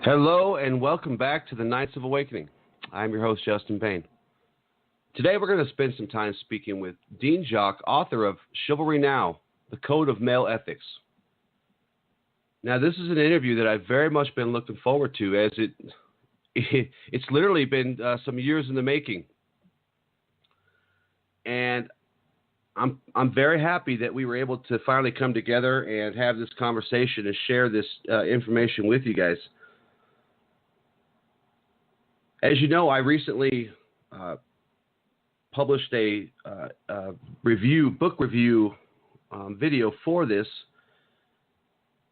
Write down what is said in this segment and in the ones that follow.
Hello and welcome back to the Knights of Awakening. I'm your host, Justin Payne. Today we're going to spend some time speaking with Dean Jaqcues, author of Chivalry-Now, The Code of Male Ethics. Now, this is an interview that I've very much been looking forward to, as it's literally been some years in the making. And I'm very happy that we were able to finally come together and have this conversation and share this information with you guys. As you know, I recently published a book review video for this,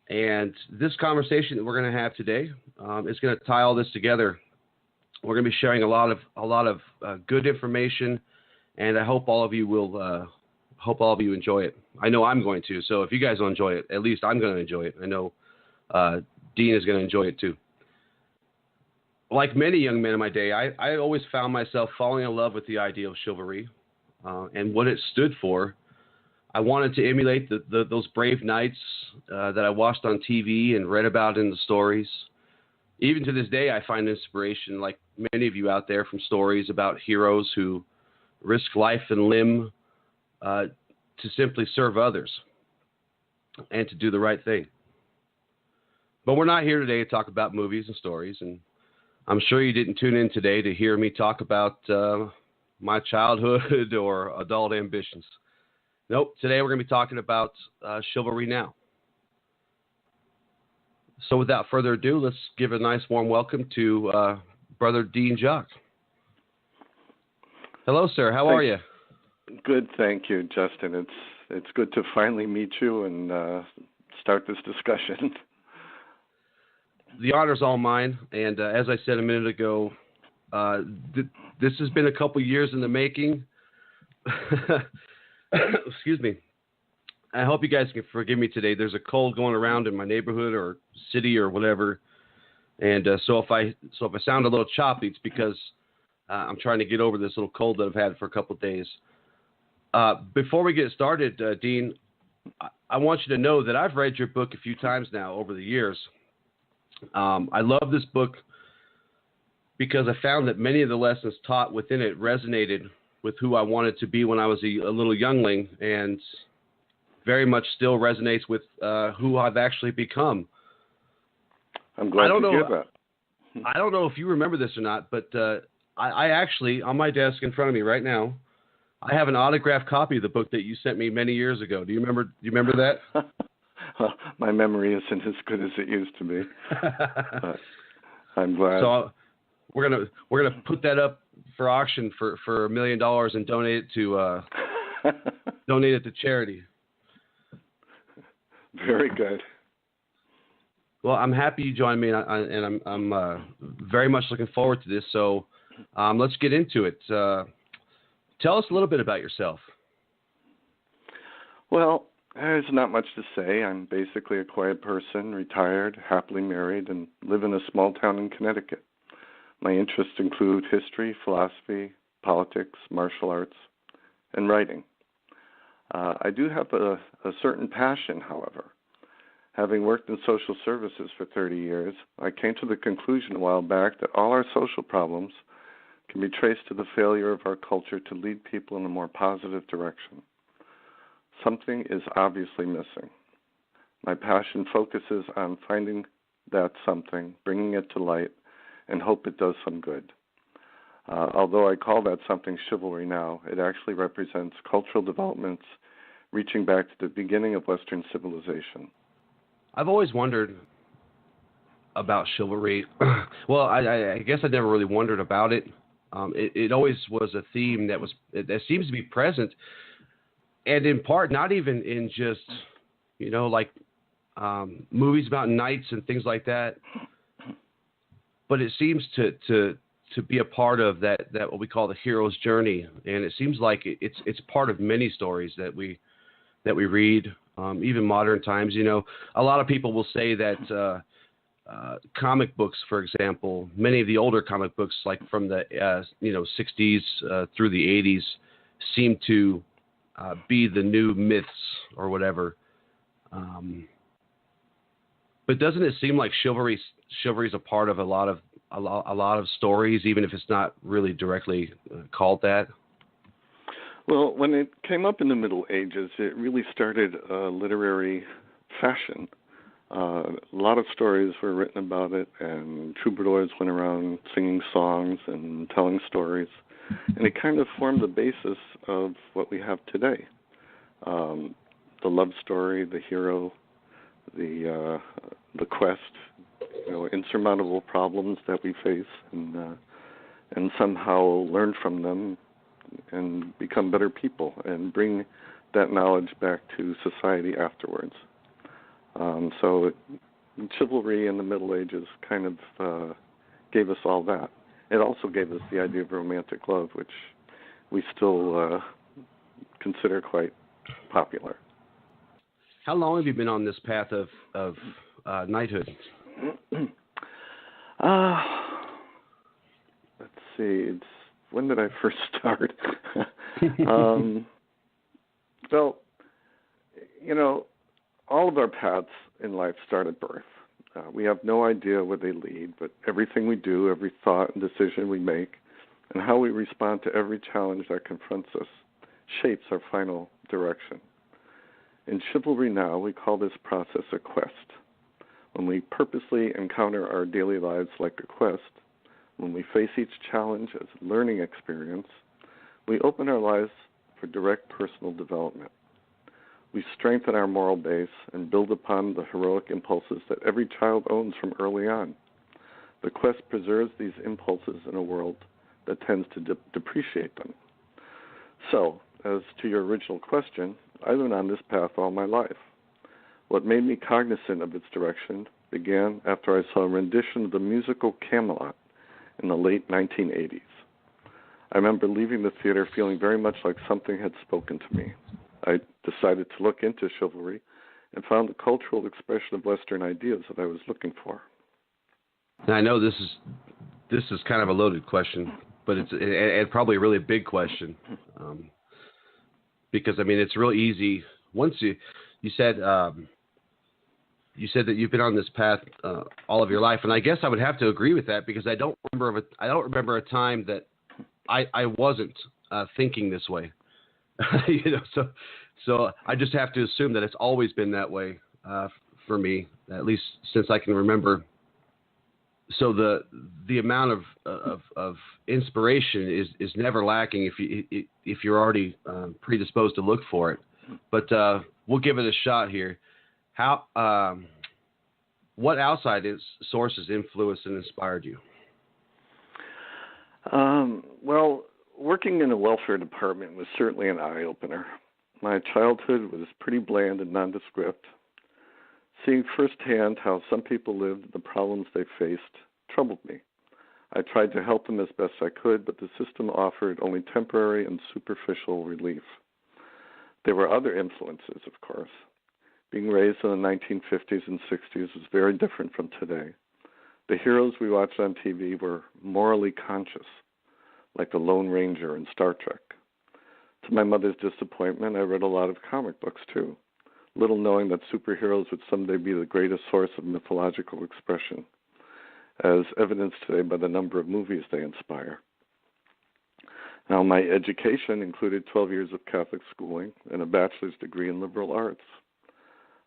and this conversation that we're going to have today is going to tie all this together. We're going to be sharing a lot of good information, and I hope all of you will enjoy it. I know I'm going to. So if you guys will enjoy it, at least I'm going to enjoy it. I know Dean is going to enjoy it too. Like many young men in my day, I always found myself falling in love with the idea of chivalry and what it stood for. I wanted to emulate those brave knights that I watched on TV and read about in the stories. Even to this day, I find inspiration, like many of you out there, from stories about heroes who risk life and limb to simply serve others and to do the right thing. But we're not here today to talk about movies and stories, and I'm sure you didn't tune in today to hear me talk about my childhood or adult ambitions. Nope, today we're going to be talking about Chivalry-Now. So without further ado, let's give a nice warm welcome to Brother Dean Jaqcues. Hello, sir. How are you? Good, thank you, Justin. It's good to finally meet you and start this discussion. The honor's all mine, and as I said a minute ago, this has been a couple years in the making. Excuse me. I hope you guys can forgive me today. There's a cold going around in my neighborhood or city or whatever, and so if I sound a little choppy, it's because I'm trying to get over this little cold that I've had for a couple of days. Before we get started, Dean, I want you to know that I've read your book a few times now over the years. I love this book because I found that many of the lessons taught within it resonated with who I wanted to be when I was a little youngling, and very much still resonates with who I've actually become. I'm glad to hear that. I don't know if you remember this or not, but I actually, on my desk in front of me right now, I have an autographed copy of the book that you sent me many years ago. Do you remember that? Well, my memory isn't as good as it used to be. But I'm glad. So we're gonna put that up for auction for $1 million and donate it to charity. Very good. Well, I'm happy you joined me, and I'm very much looking forward to this. So let's get into it. Tell us a little bit about yourself. Well, there's not much to say. I'm basically a quiet person, retired, happily married, and live in a small town in Connecticut. My interests include history, philosophy, politics, martial arts, and writing. I do have a certain passion, however. Having worked in social services for 30 years, I came to the conclusion a while back that all our social problems can be traced to the failure of our culture to lead people in a more positive direction. Something is obviously missing. My passion focuses on finding that something, bringing it to light, and hope it does some good. Although I call that something chivalry now, it actually represents cultural developments reaching back to the beginning of Western civilization. I've always wondered about chivalry. Well, I guess I never really wondered about it. It always was a theme that seems to be present. And in part, not even in just, like movies about knights and things like that, but it seems to be a part of that what we call the hero's journey. And it seems like it's part of many stories that we read, even modern times. A lot of people will say that comic books, for example, many of the older comic books, like from the 60s through the 80s, seem to be the new myths or whatever. But doesn't it seem like chivalry is a part of a lot of stories, even if it's not really directly called that? Well, when it came up in the Middle Ages, it really started a literary fashion. A lot of stories were written about it, and troubadours went around singing songs and telling stories, and it kind of formed the basis of what we have today. The love story, the hero, the quest, insurmountable problems that we face, and somehow learn from them and become better people and bring that knowledge back to society afterwards. So chivalry in the Middle Ages kind of gave us all that. It also gave us the idea of romantic love, which we still consider quite popular. How long have you been on this path of knighthood? Let's see. When did I first start? Well, all of our paths in life start at birth. We have no idea where they lead, but everything we do, every thought and decision we make, and how we respond to every challenge that confronts us shapes our final direction. In Chivalry-Now, we call this process a quest. When we purposely encounter our daily lives like a quest, when we face each challenge as a learning experience, we open our lives for direct personal development. We strengthen our moral base and build upon the heroic impulses that every child owns from early on. The quest preserves these impulses in a world that tends to depreciate them. So, as to your original question, I've been on this path all my life. What made me cognizant of its direction began after I saw a rendition of the musical Camelot in the late 1980s. I remember leaving the theater feeling very much like something had spoken to me. I decided to look into chivalry and found the cultural expression of Western ideas that I was looking for. And I know this is kind of a loaded question, but it's probably a really big question, because it's real easy. Once you said that you've been on this path all of your life, and I guess I would have to agree with that, because I don't remember a time that I wasn't thinking this way. So I just have to assume that it's always been that way for me, at least since I can remember. So the amount of inspiration is never lacking if you're already predisposed to look for it. But we'll give it a shot here. What outside sources influenced and inspired you? Well, working in a welfare department was certainly an eye-opener. My childhood was pretty bland and nondescript. Seeing firsthand how some people lived and the problems they faced troubled me. I tried to help them as best I could, but the system offered only temporary and superficial relief. There were other influences, of course. Being raised in the 1950s and 60s was very different from today. The heroes we watched on TV were morally conscious, like the Lone Ranger in Star Trek. To my mother's disappointment, I read a lot of comic books, too, little knowing that superheroes would someday be the greatest source of mythological expression, as evidenced today by the number of movies they inspire. Now, my education included 12 years of Catholic schooling and a bachelor's degree in liberal arts.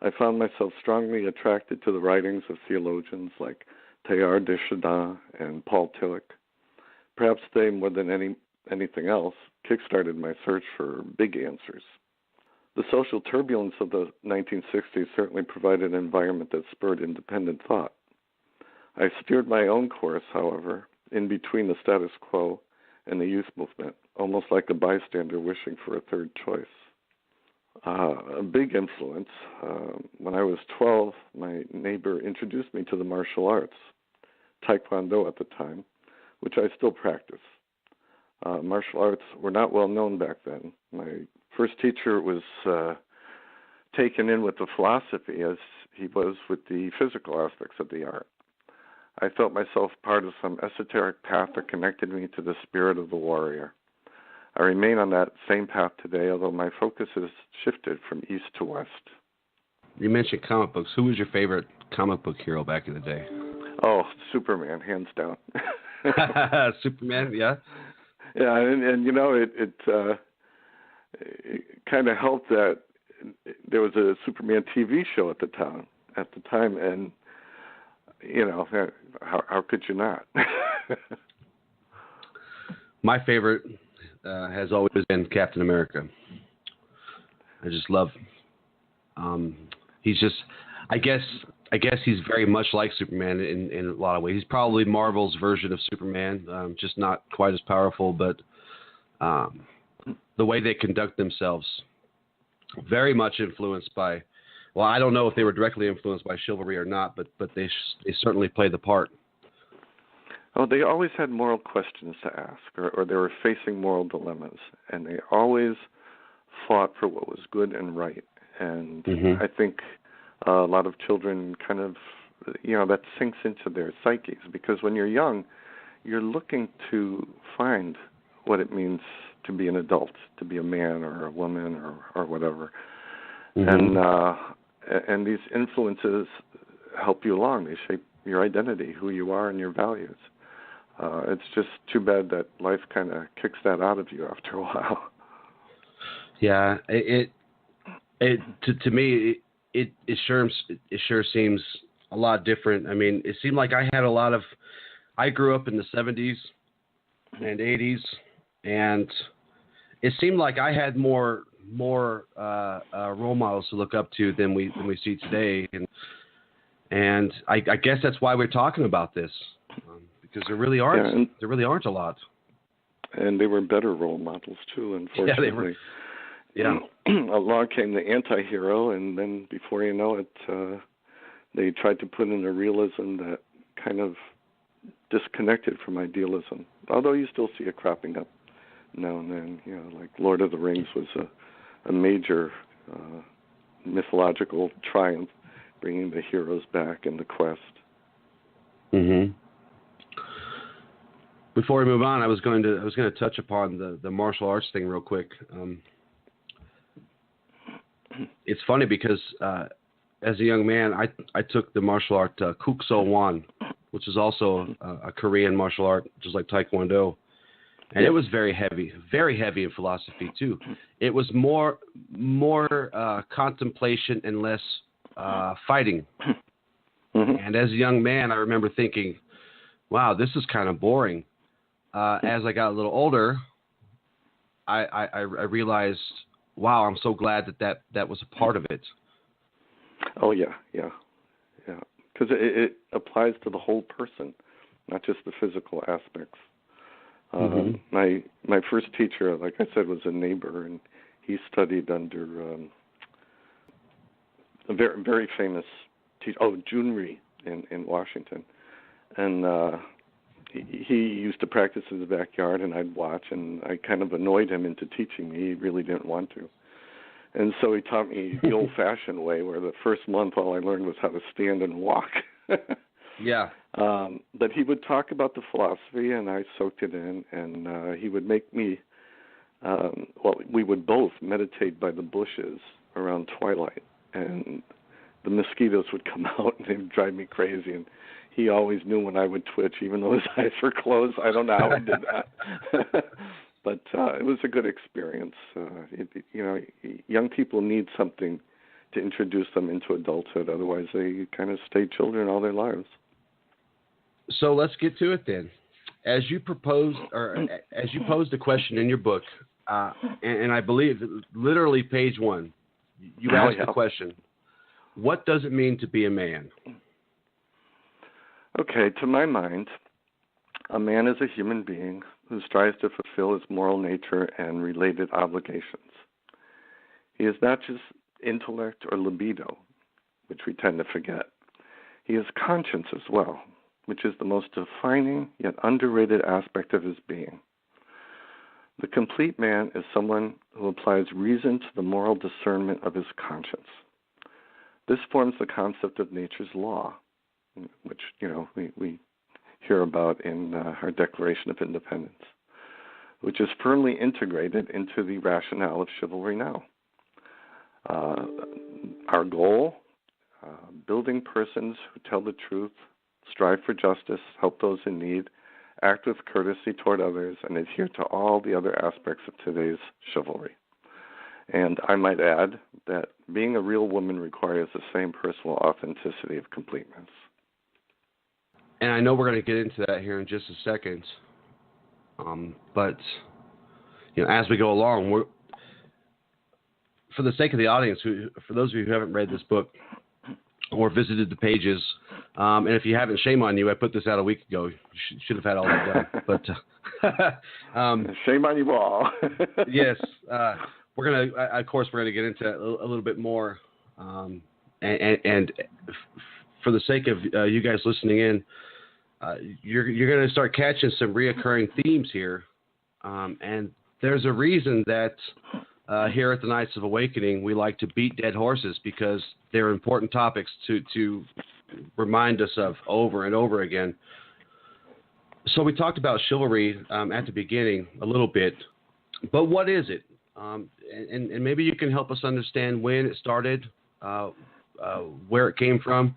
I found myself strongly attracted to the writings of theologians like Teilhard de Chardin and Paul Tillich. Perhaps they, more than anything else, kick-started my search for big answers. The social turbulence of the 1960s certainly provided an environment that spurred independent thought. I steered my own course, however, in between the status quo and the youth movement, almost like a bystander wishing for a third choice. A big influence, when I was 12, my neighbor introduced me to the martial arts, Taekwondo at the time, which I still practice. Martial arts were not well known back then. My first teacher was taken in with the philosophy as he was with the physical aspects of the art. I felt myself part of some esoteric path that connected me to the spirit of the warrior. I remain on that same path today, although my focus has shifted from east to west. You mentioned comic books. Who was your favorite comic book hero back in the day? Oh, Superman, hands down. Superman, yeah. Yeah, and it kind of helped that there was a Superman TV show at the time, and how could you not? My favorite has always been Captain America. I just love. He's just. I guess he's very much like Superman in a lot of ways. He's probably Marvel's version of Superman, just not quite as powerful, but the way they conduct themselves, very much influenced by. Well, I don't know if they were directly influenced by chivalry or not, but they certainly played the part. Oh, they always had moral questions to ask, or they were facing moral dilemmas, and they always fought for what was good and right. And I think a lot of children kind of, that sinks into their psyches, because when you're young, you're looking to find what it means to be an adult, to be a man or a woman or whatever. And these influences help you along. They shape your identity, who you are, and your values. It's just too bad that life kind of kicks that out of you after a while. Yeah, to me, it sure seems a lot different. I mean, it seemed like I grew up in the 70s and 80s, and it seemed like I had more role models to look up to than we see today, and I guess that's why we're talking about this, because there really aren't a lot. And they were better role models too, unfortunately. Yeah, they were. Yeah. Along came the anti-hero, and then before you know it, they tried to put in a realism that kind of disconnected from idealism. Although you still see it cropping up now and then, like Lord of the Rings was a major mythological triumph, bringing the heroes back in the quest. Before we move on, I was going to touch upon the martial arts thing real quick. It's funny because as a young man, I took the martial art Kuk So Wan, which is also a Korean martial art, just like Taekwondo. And it was very heavy in philosophy too. It was more contemplation and less fighting. And as a young man, I remember thinking, wow, this is kind of boring. As I got a little older, I realized, wow, I'm so glad that was a part of it. Oh, yeah. Because it applies to the whole person, not just the physical aspects. My first teacher, like I said, was a neighbor, and he studied under a very, very famous teacher, Junri in Washington. And he used to practice in the backyard, and I'd watch, and I kind of annoyed him into teaching me. He really didn't want to. And so he taught me the old-fashioned way, where the first month all I learned was how to stand and walk. Yeah. But he would talk about the philosophy, and I soaked it in, and he would make me, we would both meditate by the bushes around twilight, and the mosquitoes would come out, and they would drive me crazy, and he always knew when I would twitch, even though his eyes were closed. I don't know how he did that. But it was a good experience. Young people need something to introduce them into adulthood. Otherwise, they kind of stay children all their lives. So let's get to it then. As you posed a question in your book, and I believe literally page 1, you asked the question, what does it mean to be a man? Okay, to my mind, a man is a human being who strives to fulfill his moral nature and related obligations. He is not just intellect or libido, which we tend to forget. He is conscience as well, which is the most defining yet underrated aspect of his being. The complete man is someone who applies reason to the moral discernment of his conscience. This forms the concept of nature's law, which, we hear about in our Declaration of Independence, which is firmly integrated into the rationale of Chivalry-Now. Our goal building persons who tell the truth, strive for justice, help those in need, act with courtesy toward others, and adhere to all the other aspects of today's chivalry. And I might add that being a real woman requires the same personal authenticity of completeness. And I know we're going to get into that here in just a second. But, as we go along, for the sake of the audience, for those of you who haven't read this book or visited the pages, and if you haven't, shame on you. I put this out a week ago. You should have had all that done. But shame on you all. Yes, we're gonna get into it a little bit more, and for the sake of you guys listening in, you're gonna start catching some reoccurring themes here, and there's a reason that here at the Knights of Awakening we like to beat dead horses, because they're important topics to remind us of over and over again. So we talked about chivalry at the beginning a little bit, but what is it? And maybe you can help us understand when it started, where it came from.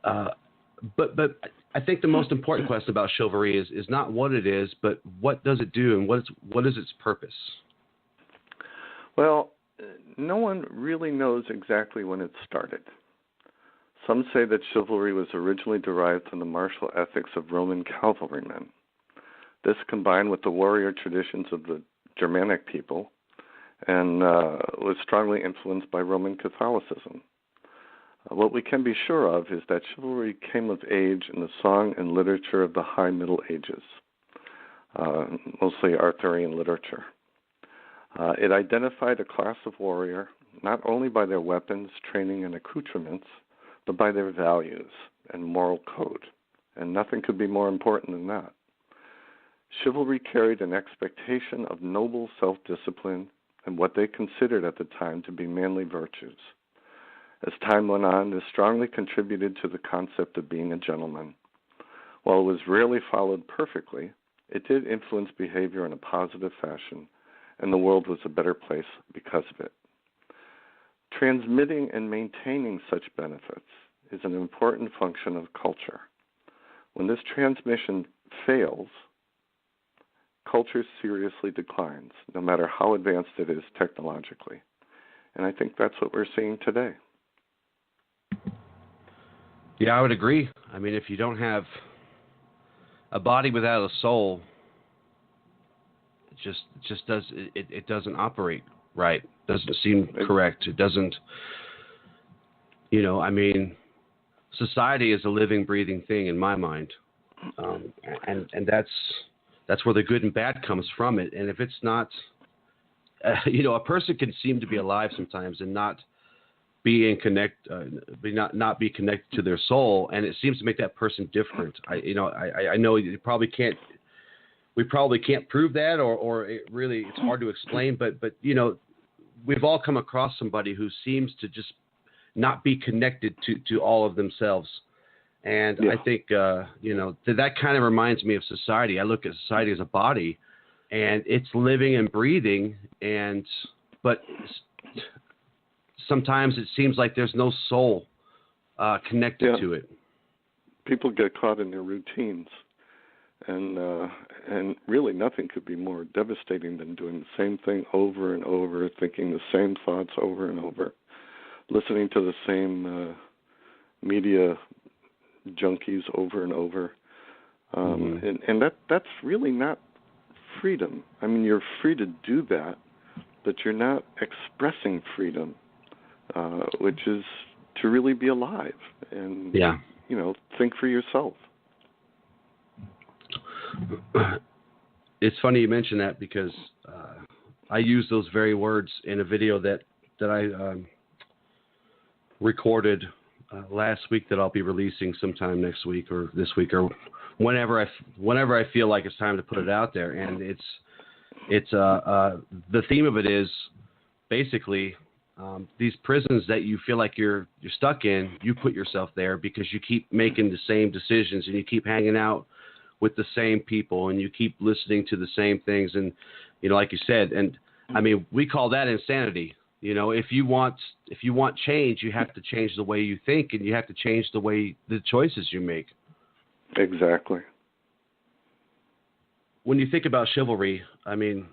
But I think the most important question about chivalry is not what it is, but what does it do, and what is its purpose? Well, no one really knows exactly when it started. Some say that chivalry was originally derived from the martial ethics of Roman cavalrymen. This, combined with the warrior traditions of the Germanic people, and was strongly influenced by Roman Catholicism. What we can be sure of is that chivalry came of age in the song and literature of the High Middle Ages, mostly Arthurian literature. It identified a class of warrior not only by their weapons, training, and accoutrements, but by their values and moral code, and nothing could be more important than that. Chivalry carried an expectation of noble self-discipline and what they considered at the time to be manly virtues. As time went on, this strongly contributed to the concept of being a gentleman. While it was rarely followed perfectly, it did influence behavior in a positive fashion, and the world was a better place because of it. Transmitting and maintaining such benefits is an important function of culture. When this transmission fails, culture seriously declines, no matter how advanced it is technologically. And I think that's what we're seeing today. Yeah, I would agree. I mean, if you don't have a body without a soul, it doesn't operate right. Doesn't seem correct. It doesn't. Society is a living, breathing thing in my mind, and that's where the good and bad comes from it. And if it's not, a person can seem to be alive sometimes and not be not be connected to their soul, and it seems to make that person different. I know you probably can't. We probably can't prove that, or it's hard to explain. But we've all come across somebody who seems to just not be connected to all of themselves. And yeah. I think, that kind of reminds me of society. I look at society as a body, and it's living and breathing, but sometimes it seems like there's no soul connected to it. People get caught in their routines, and really nothing could be more devastating than doing the same thing over and over, thinking the same thoughts over and over, listening to the same media junkies over and over, and that's really not freedom. I mean, you're free to do that, but you're not expressing freedom, which is to really be alive and think for yourself. It's funny you mention that, because I use those very words in a video that I recorded last week that I'll be releasing sometime next week or this week or whenever I feel like it's time to put it out there. And it's the theme of it is basically these prisons that you feel like you're stuck in. You put yourself there because you keep making the same decisions and you keep hanging out with the same people and you keep listening to the same things. And like you said, and I mean, we call that insanity. You know, if you want change, you have to change the way you think, and you have to change the choices you make. Exactly. When you think about chivalry, I mean,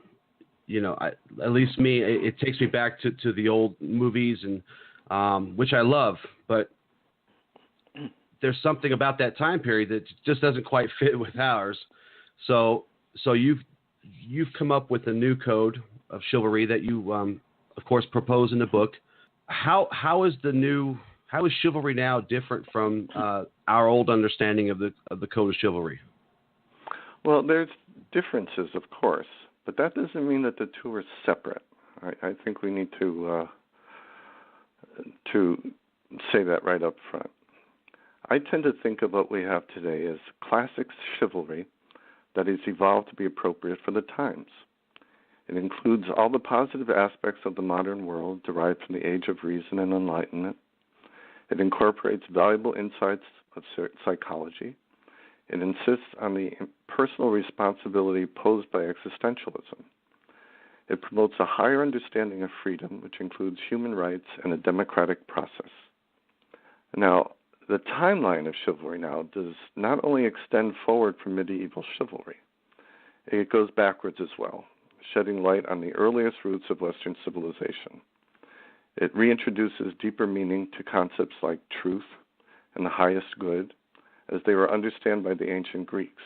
you know, at least me, it takes me back to the old movies, and which I love, but there's something about that time period that just doesn't quite fit with ours. So you've come up with a new code of chivalry that you, of course, propose in the book. How is Chivalry-Now different from our old understanding of the code of chivalry? Well, there's differences, of course, but that doesn't mean that the two are separate. I think we need to say that right up front. I tend to think of what we have today as classic chivalry that has evolved to be appropriate for the times. It includes all the positive aspects of the modern world derived from the age of reason and enlightenment. It incorporates valuable insights of psychology. It insists on the personal responsibility posed by existentialism. It promotes a higher understanding of freedom, which includes human rights and a democratic process. Now, the timeline of Chivalry-Now does not only extend forward from medieval chivalry, it goes backwards as well, shedding light on the earliest roots of Western civilization. It reintroduces deeper meaning to concepts like truth and the highest good, as they were understood by the ancient Greeks.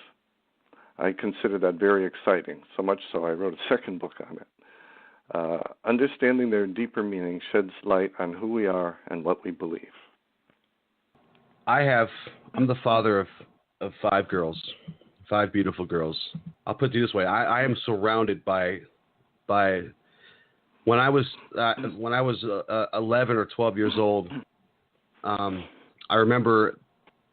I consider that very exciting, so much so I wrote a second book on it. Understanding their deeper meaning sheds light on who we are and what we believe. I'm the father of 5 girls, 5 beautiful girls. I'll put it this way: I am surrounded by. When I was 11 or 12 years old, I remember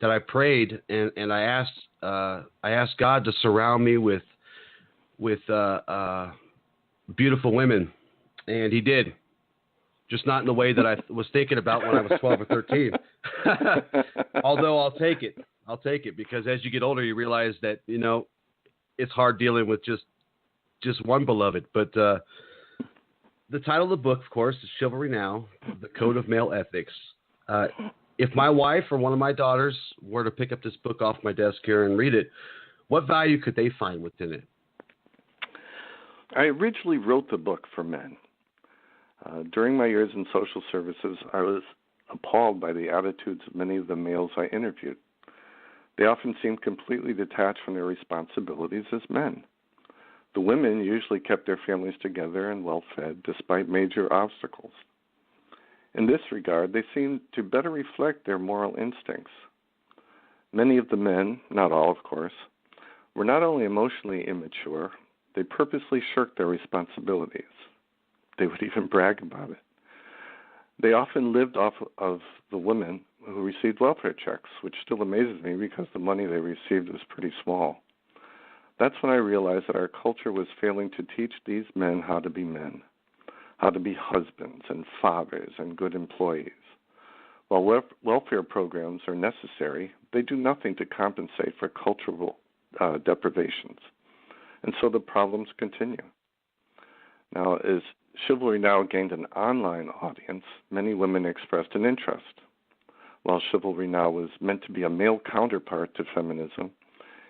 that I prayed and I asked God to surround me with beautiful women, and He did. Just not in the way that I was thinking about when I was 12 or 13. Although I'll take it because as you get older, you realize that, you know, it's hard dealing with just one beloved. But the title of the book, of course, is Chivalry-Now, The Code of Male Ethics. If my wife or one of my daughters were to pick up this book off my desk here and read it, what value could they find within it? I originally wrote the book for men. During my years in social services, I was appalled by the attitudes of many of the males I interviewed. They often seemed completely detached from their responsibilities as men. The women usually kept their families together and well-fed despite major obstacles. In this regard, they seemed to better reflect their moral instincts. Many of the men, not all of course, were not only emotionally immature, they purposely shirked their responsibilities. They would even brag about it. They often lived off of the women who received welfare checks, which still amazes me because the money they received was pretty small. That's when I realized that our culture was failing to teach these men how to be men, how to be husbands and fathers and good employees. While welfare programs are necessary, they do nothing to compensate for cultural deprivations. And so the problems continue. Now, as Chivalry-Now gained an online audience, many women expressed an interest. While Chivalry-Now was meant to be a male counterpart to feminism,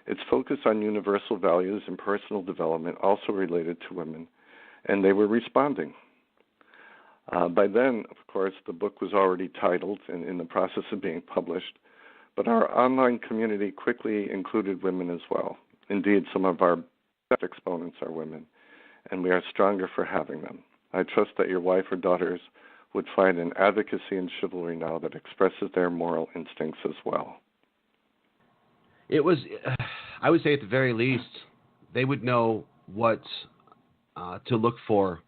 its focus on universal values and personal development also related to women, and they were responding. By then, of course, the book was already titled and in the process of being published, but our online community quickly included women as well. Indeed, some of our best exponents are women, and we are stronger for having them. I trust that your wife or daughters would find an advocacy in Chivalry-Now that expresses their moral instincts as well. It was, I would say at the very least, they would know what to look for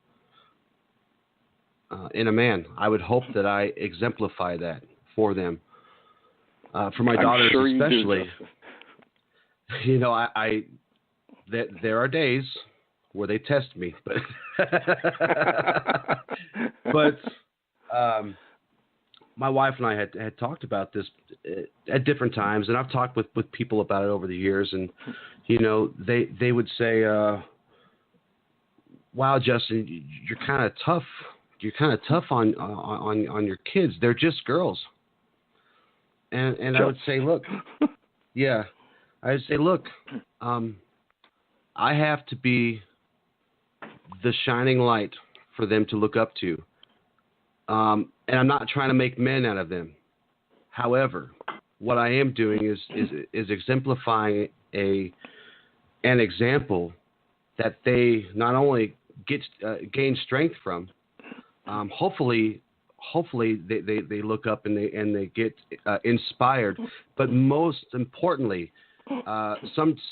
in a man. I would hope that I exemplify that for them. For my daughters sure especially, you know, there are days where they test me, but my wife and I had talked about this at different times, and I've talked with people about it over the years, and you know, they would say, "Wow, Justin, you're kind of tough you're kind of tough on your kids. They're just girls. And I would say, look, yeah, I would say, look, I have to be the shining light for them to look up to. And I'm not trying to make men out of them. However, what I am doing is exemplifying an example that they not only gain strength from. Hopefully they look up and they get inspired. But most importantly,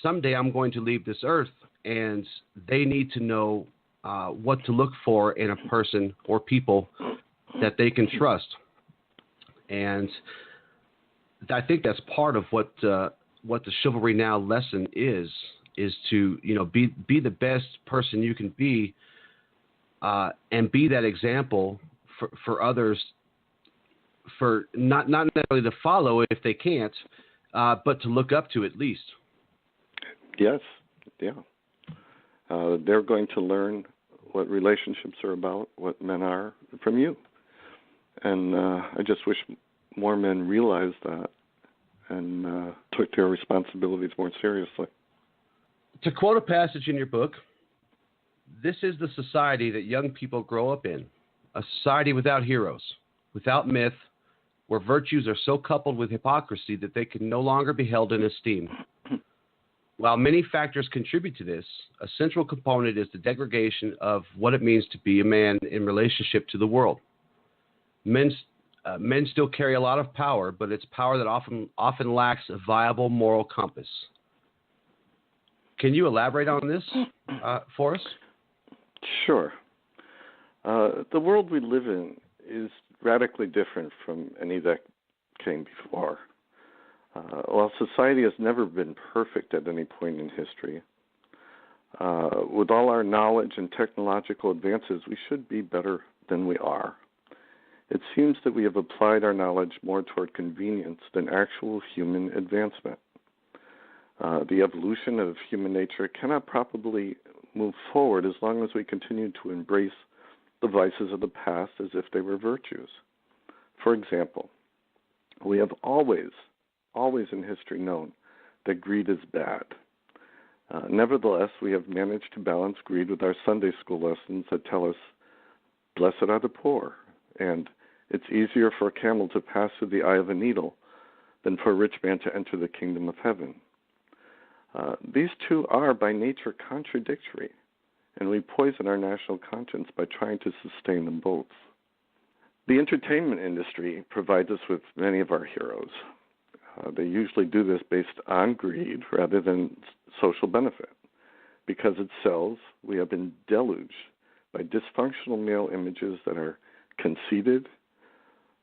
someday I'm going to leave this earth, and they need to know what to look for in a person or people that they can trust. And I think that's part of what the Chivalry-Now lesson is to, be the best person you can be, and be that example for others, for not necessarily to follow if they can't, but to look up to at least. Yes, yeah. They're going to learn what relationships are about, what men are, from you. And I just wish more men realized that and took their responsibilities more seriously. To quote a passage in your book, this is the society that young people grow up in, a society without heroes, without myth, where virtues are so coupled with hypocrisy that they can no longer be held in esteem. While many factors contribute to this, a central component is the degradation of what it means to be a man in relationship to the world. Men still carry a lot of power, but it's power that often lacks a viable moral compass. Can you elaborate on this for us? Sure. The world we live in is radically different from any that came before. While society has never been perfect at any point in history, with all our knowledge and technological advances, we should be better than we are. It seems that we have applied our knowledge more toward convenience than actual human advancement. The evolution of human nature cannot properly move forward as long as we continue to embrace the vices of the past as if they were virtues. For example, we have always in history known that greed is bad. Nevertheless, we have managed to balance greed with our Sunday school lessons that tell us, blessed are the poor, and it's easier for a camel to pass through the eye of a needle than for a rich man to enter the kingdom of heaven. These two are by nature contradictory, and we poison our national conscience by trying to sustain them both. The entertainment industry provides us with many of our heroes. They usually do this based on greed rather than social benefit. Because it sells, we have been deluged by dysfunctional male images that are conceited,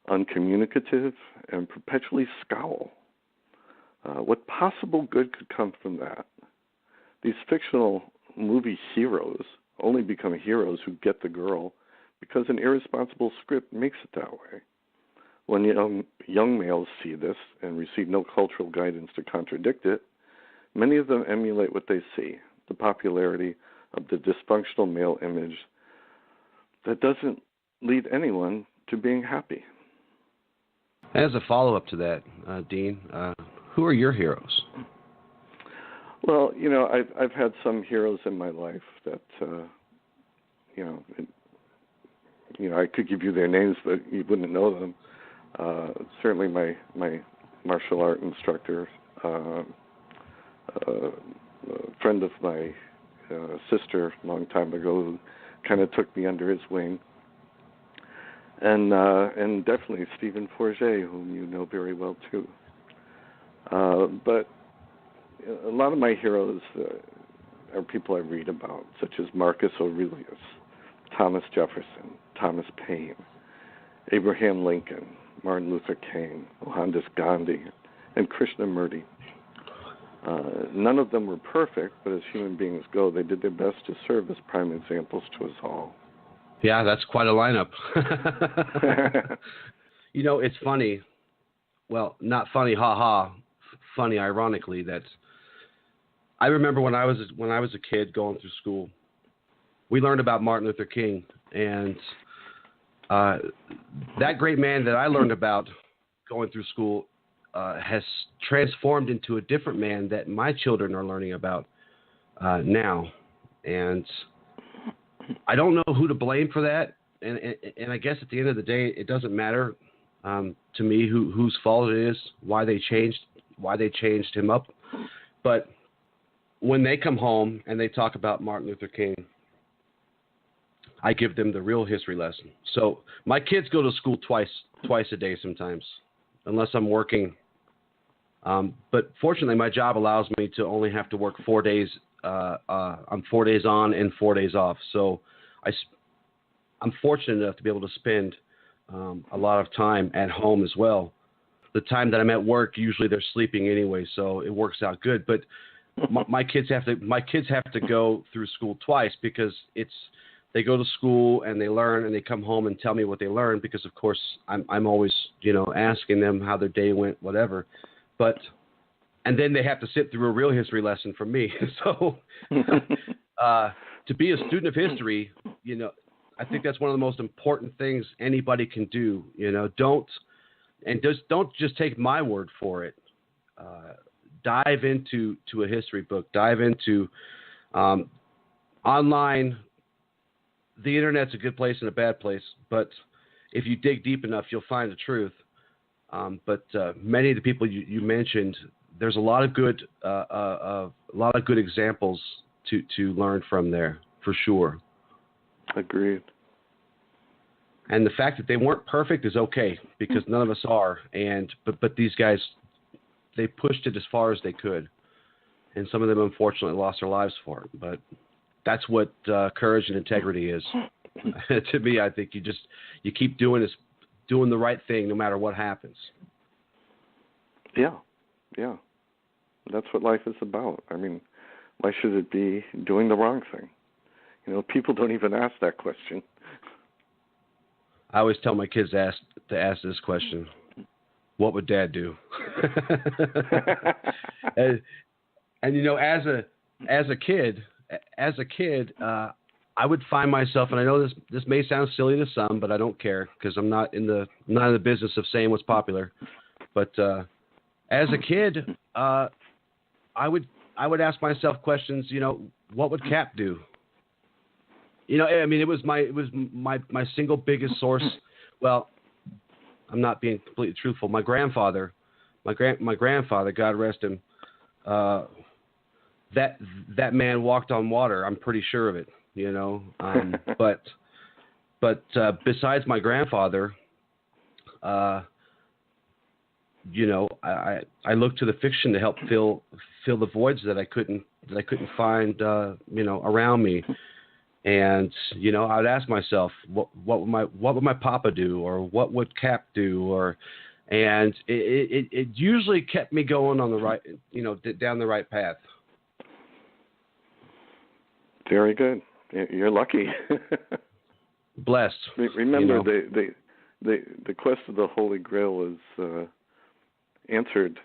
uncommunicative, and perpetually scowl. What possible good could come from that? These fictional movie heroes only become heroes who get the girl because an irresponsible script makes it that way. When young males see this and receive no cultural guidance to contradict it, many of them emulate what they see, the popularity of the dysfunctional male image that doesn't lead anyone to being happy. As a follow-up to that, Dean, who are your heroes? Well, I've had some heroes in my life that, I could give you their names, but you wouldn't know them. Certainly my martial art instructor, a friend of my sister a long time ago who kind of took me under his wing. And definitely Stephen Forget, whom you know very well too. But a lot of my heroes are people I read about, such as Marcus Aurelius, Thomas Jefferson, Thomas Paine, Abraham Lincoln, Martin Luther King, Mohandas Gandhi, and Krishnamurti. None of them were perfect, but as human beings go, they did their best to serve as prime examples to us all. Yeah, that's quite a lineup. It's funny. Well, not funny, funny, ironically, that I remember when I was a kid going through school, we learned about Martin Luther King, and that great man that I learned about going through school has transformed into a different man that my children are learning about now. And I don't know who to blame for that. And I guess at the end of the day, it doesn't matter to me whose fault it is, why they changed him up. But when they come home and they talk about Martin Luther King, I give them the real history lesson. So my kids go to school twice a day sometimes, unless I'm working. But fortunately, my job allows me to only have to work 4 days. I'm 4 days on and 4 days off. So I'm fortunate enough to be able to spend a lot of time at home as well. The time that I'm at work, usually they're sleeping anyway, so it works out good. But my kids have to go through school twice because they go to school and they learn and they come home and tell me what they learned because of course I'm always asking them how their day went, whatever. And then they have to sit through a real history lesson from me. So to be a student of history, I think that's one of the most important things anybody can do. Don't just take my word for it. Dive into a history book. Dive into online. The internet's a good place and a bad place, but if you dig deep enough, you'll find the truth. But many of the people you mentioned, there's a lot of good examples to learn from there for sure. Agreed. And the fact that they weren't perfect is okay because none of us are. But these guys, they pushed it as far as they could, and some of them unfortunately lost their lives for it. But that's what courage and integrity is. To me, I think you keep doing the right thing no matter what happens. Yeah. That's what life is about. I mean, why should it be doing the wrong thing? People don't even ask that question. I always tell my kids to ask this question: what would Dad do? and as a kid, I would find myself, and I know this may sound silly to some, but I don't care because I'm not in the business of saying what's popular. But as a kid, I would ask myself questions. What would Cap do? It was my single biggest source. Well, I'm not being completely truthful. My grandfather, God rest him, that man walked on water. I'm pretty sure of it. But besides my grandfather, I look to the fiction to help fill the voids that I couldn't find around me. And I would ask myself, what would my papa do, or what would Cap do, and it usually kept me going on the right, down the right path. Very good. You're lucky. Blessed. Remember, the quest of the Holy Grail is answered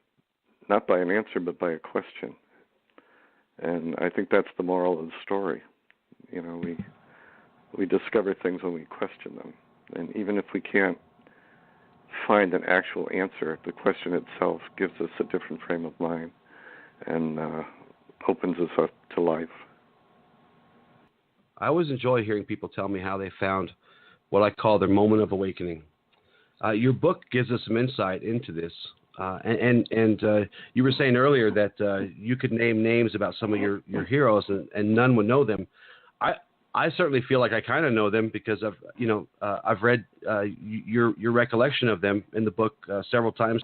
not by an answer, but by a question. And I think that's the moral of the story. We discover things when we question them. And even if we can't find an actual answer, the question itself gives us a different frame of mind and opens us up to life. I always enjoy hearing people tell me how they found what I call their moment of awakening. Your book gives us some insight into this. And you were saying earlier that you could name names about some of your heroes and none would know them. I certainly feel like I kind of know them because I've read your recollection of them in the book several times.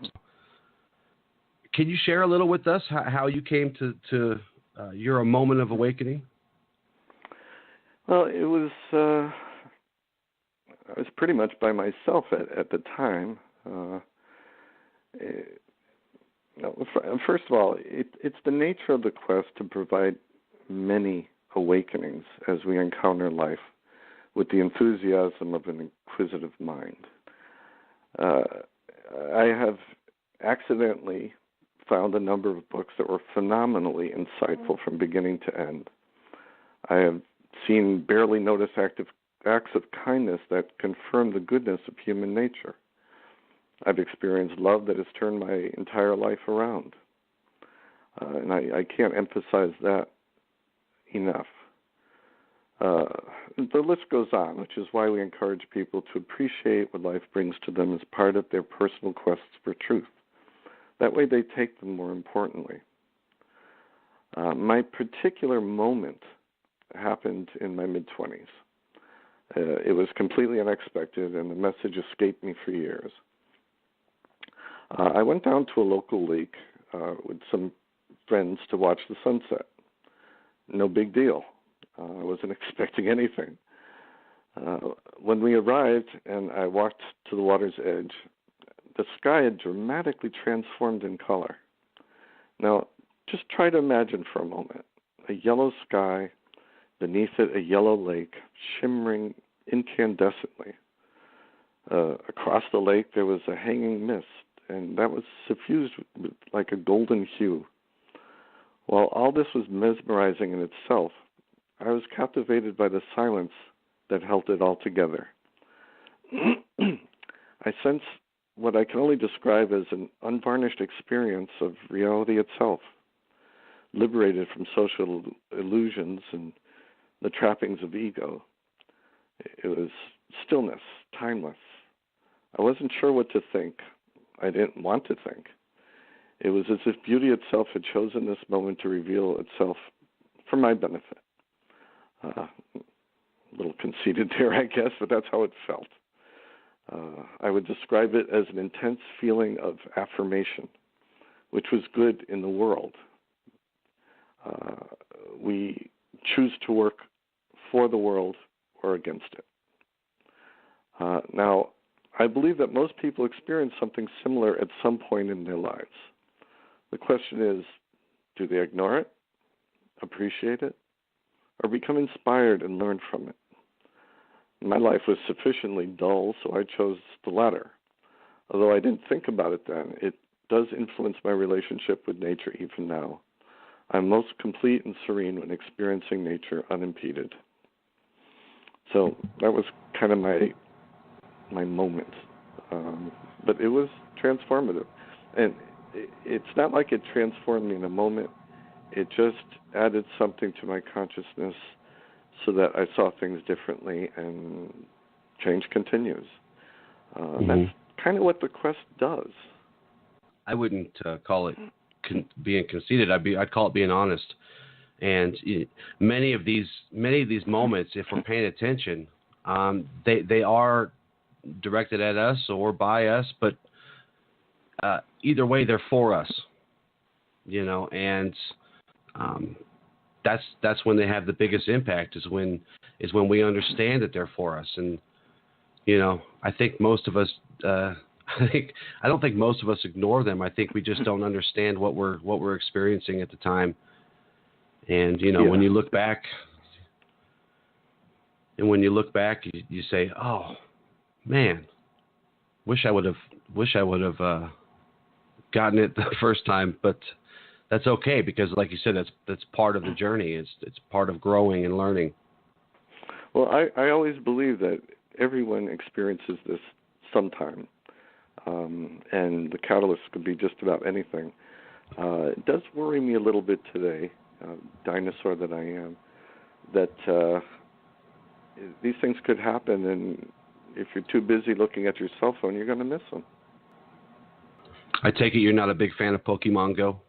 Can you share a little with us how you came to your moment of awakening? Well, it was I was pretty much by myself at the time. First of all, it's the nature of the quest to provide many awakenings as we encounter life with the enthusiasm of an inquisitive mind. I have accidentally found a number of books that were phenomenally insightful from beginning to end. I have seen barely noticed acts of kindness that confirm the goodness of human nature. I've experienced love that has turned my entire life around. And I can't emphasize that enough. The list goes on, which is why we encourage people to appreciate what life brings to them as part of their personal quests for truth. That way they take them more importantly. My particular moment happened in my mid-20s. It was completely unexpected, and the message escaped me for years. I went down to a local lake with some friends to watch the sunset. No big deal. I wasn't expecting anything. When we arrived and I walked to the water's edge, the sky had dramatically transformed in color. Now, just try to imagine for a moment a yellow sky, beneath it a yellow lake, shimmering incandescently. Across the lake there was a hanging mist, and that was suffused with like a golden hue. While all this was mesmerizing in itself, I was captivated by the silence that held it all together. I sensed what I can only describe as an unvarnished experience of reality itself, liberated from social illusions and the trappings of ego. It was stillness, timeless. I wasn't sure what to think. I didn't want to think. It was as if beauty itself had chosen this moment to reveal itself for my benefit. A little conceited there, I guess, but that's how it felt. I would describe it as an intense feeling of affirmation, which was good in the world. We choose to work for the world or against it. Now, I believe that most people experience something similar at some point in their lives. The question is, do they ignore it, appreciate it, or become inspired and learn from it? My life was sufficiently dull, so I chose the latter. Although I didn't think about it then, it does influence my relationship with nature even now. I'm most complete and serene when experiencing nature unimpeded. So that was kind of my moment. But it was transformative. And it's not like it transformed me in a moment. It just added something to my consciousness so that I saw things differently, and change continues. That's kind of what the quest does. I wouldn't call it being conceited. I'd call it being honest. And many of these moments, if we're paying attention, they are directed at us or by us, but either way, they're for us. And that's when they have the biggest impact. Is when we understand that they're for us. And I think most of us. I don't think most of us ignore them. I think we just don't understand what we're experiencing at the time. And when you look back, you say, "Oh, man, wish I would have gotten it the first time." But that's okay, because, like you said, that's part of the journey. It's part of growing and learning. Well, I always believe that everyone experiences this sometime. And the catalyst could be just about anything. It does worry me a little bit today, dinosaur that I am, that these things could happen, and if you're too busy looking at your cell phone, you're going to miss them. I take it you're not a big fan of Pokemon Go?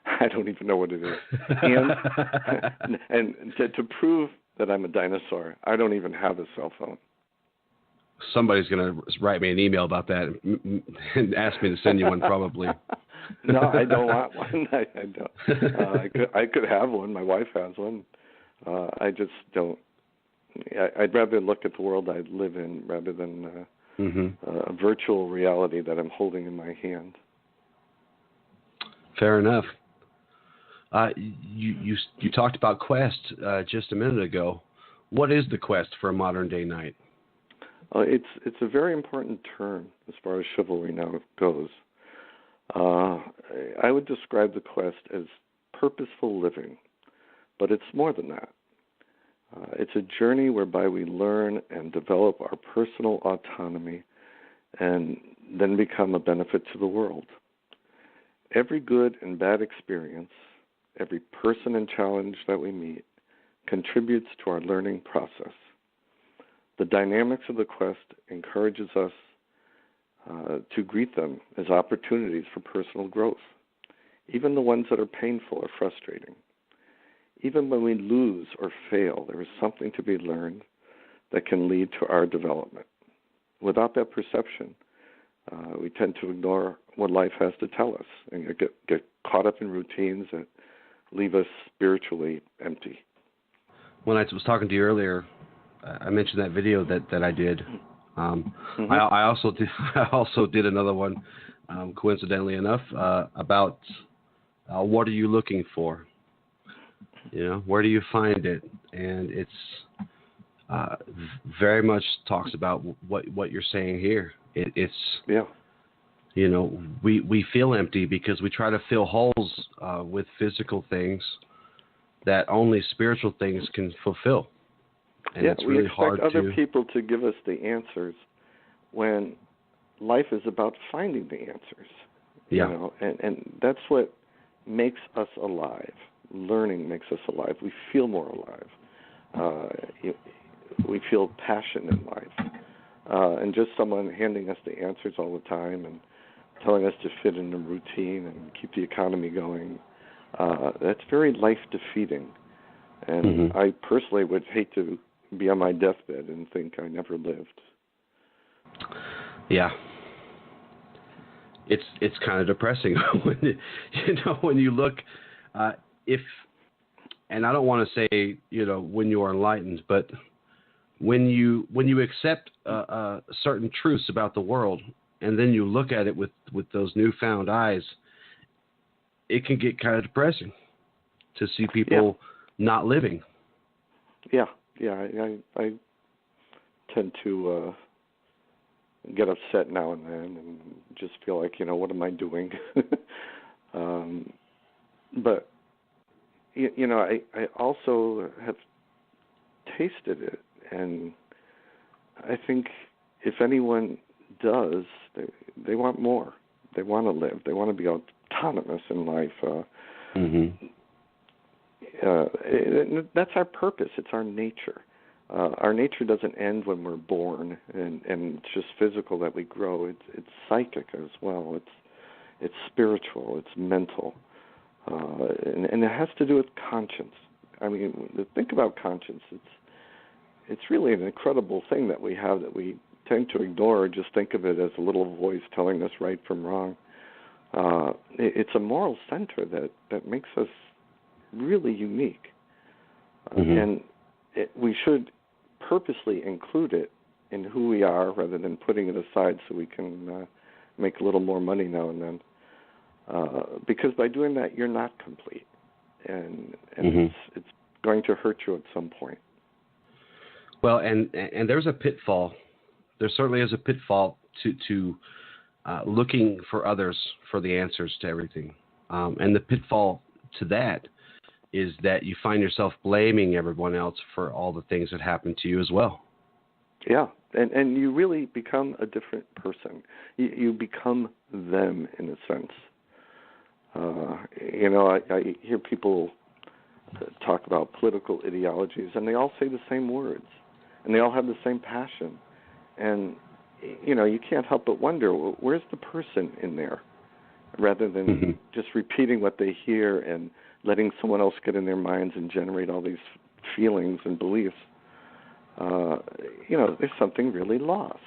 I don't even know what it is. And to prove that I'm a dinosaur, I don't even have a cell phone. Somebody's going to write me an email about that and ask me to send you one, probably. No, I don't want one. I don't. I could have one. My wife has one. I just don't. I'd rather look at the world I live in rather than a virtual reality that I'm holding in my hand. Fair enough. You talked about quest just a minute ago. What is the quest for a modern day knight? It's a very important term as far as Chivalry-Now goes. I would describe the quest as purposeful living, but it's more than that. It's a journey whereby we learn and develop our personal autonomy and then become a benefit to the world. Every good and bad experience, every person and challenge that we meet contributes to our learning process. The dynamics of the quest encourages us to greet them as opportunities for personal growth, even the ones that are painful or frustrating. Even when we lose or fail, there is something to be learned that can lead to our development. Without that perception, we tend to ignore what life has to tell us and get caught up in routines that leave us spiritually empty. When I was talking to you earlier, I mentioned that video that I did. I also did another one, coincidentally enough, about what are you looking for? You know, where do you find it? And it's very much talks about what you're saying here. It's you know, we feel empty because we try to fill holes with physical things that only spiritual things can fulfill. And it's really hard to... we expect other people to give us the answers when life is about finding the answers. You know, and that's what makes us alive. Learning makes us alive. We feel more alive. We feel passion in life. And just someone handing us the answers all the time and telling us to fit in a routine and keep the economy going, that's very life-defeating. And I personally would hate to be on my deathbed and think I never lived. Yeah. It's kind of depressing when you look, and I don't want to say, when you are enlightened, but when you accept certain truths about the world and then you look at it with those newfound eyes, it can get kind of depressing to see people not living. Yeah. I tend to get upset now and then and just feel like, what am I doing? But, I also have tasted it, and I think if anyone does, they want more. They want to live. They want to be autonomous in life. That's our purpose. It's our nature. Our nature doesn't end when we're born, and it's just physical that we grow. It's psychic as well. It's spiritual. It's mental, and it has to do with conscience. I mean, think about conscience. It's really an incredible thing that we have that we tend to ignore or just think of it as a little voice telling us right from wrong. It's a moral center that makes us really unique, and we should purposely include it in who we are rather than putting it aside so we can make a little more money now and then. Because by doing that, you're not complete, and it's going to hurt you at some point. Well, and there's a pitfall. There certainly is a pitfall to looking for others for the answers to everything, and the pitfall to that is that you find yourself blaming everyone else for all the things that happen to you as well. Yeah, and you really become a different person. You become them in a sense. I hear people talk about political ideologies, and they all say the same words, and they all have the same passion. And, you can't help but wonder, well, where's the person in there? Rather than just repeating what they hear and letting someone else get in their minds and generate all these feelings and beliefs, there's something really lost.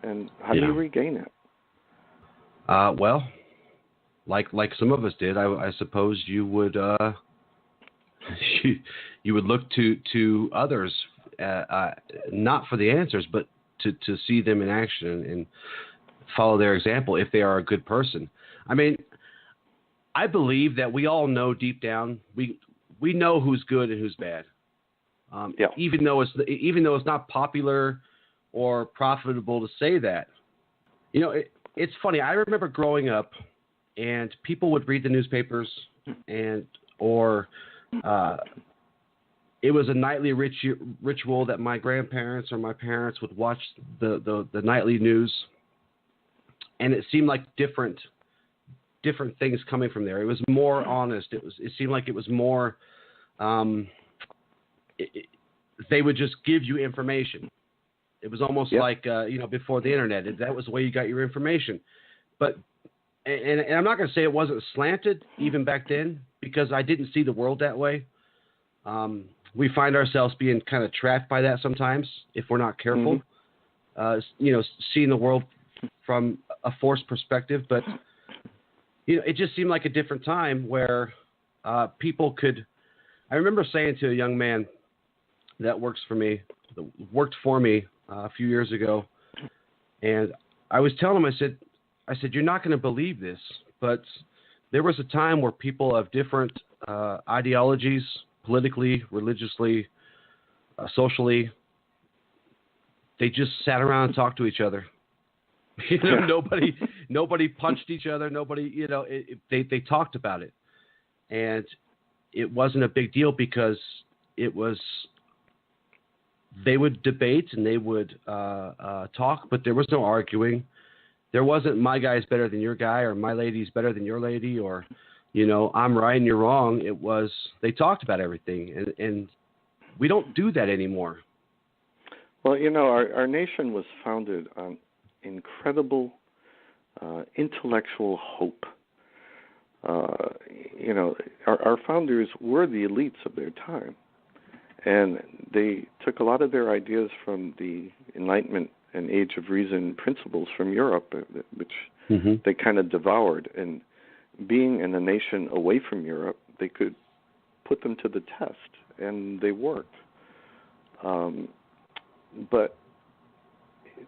And how do you regain it? Well, like some of us did, I suppose you would you would look to others, not for the answers, but to see them in action and follow their example if they are a good person. I mean, I believe that we all know deep down we know who's good and who's bad. Even though it's not popular or profitable to say that. It's funny. I remember growing up, and people would read the newspapers or it was a nightly ritual that my grandparents or my parents would watch the nightly news, and it seemed like different things coming from there. It was more honest. It seemed like it was more. They would just give you information. It was almost like before the internet. That was the way you got your information. But and I'm not going to say it wasn't slanted even back then, because I didn't see the world that way. We find ourselves being kind of trapped by that sometimes if we're not careful. Seeing the world from a forced perspective, but it just seemed like a different time where people could. I remember saying to a young man that worked for me a few years ago, and I was telling him, I said, you're not going to believe this, but there was a time where people of different ideologies, politically, religiously, socially, they just sat around and talked to each other. Nobody punched each other. Nobody, they talked about it, and it wasn't a big deal because it was. They would debate and they would talk, but there was no arguing. There wasn't my guy's better than your guy or my lady's better than your lady or, I'm right and you're wrong. It was they talked about everything, and we don't do that anymore. Well, our nation was founded on incredible intellectual hope. Our founders were the elites of their time. And they took a lot of their ideas from the Enlightenment and Age of Reason principles from Europe, which they kind of devoured. And being in a nation away from Europe, they could put them to the test, and they worked. But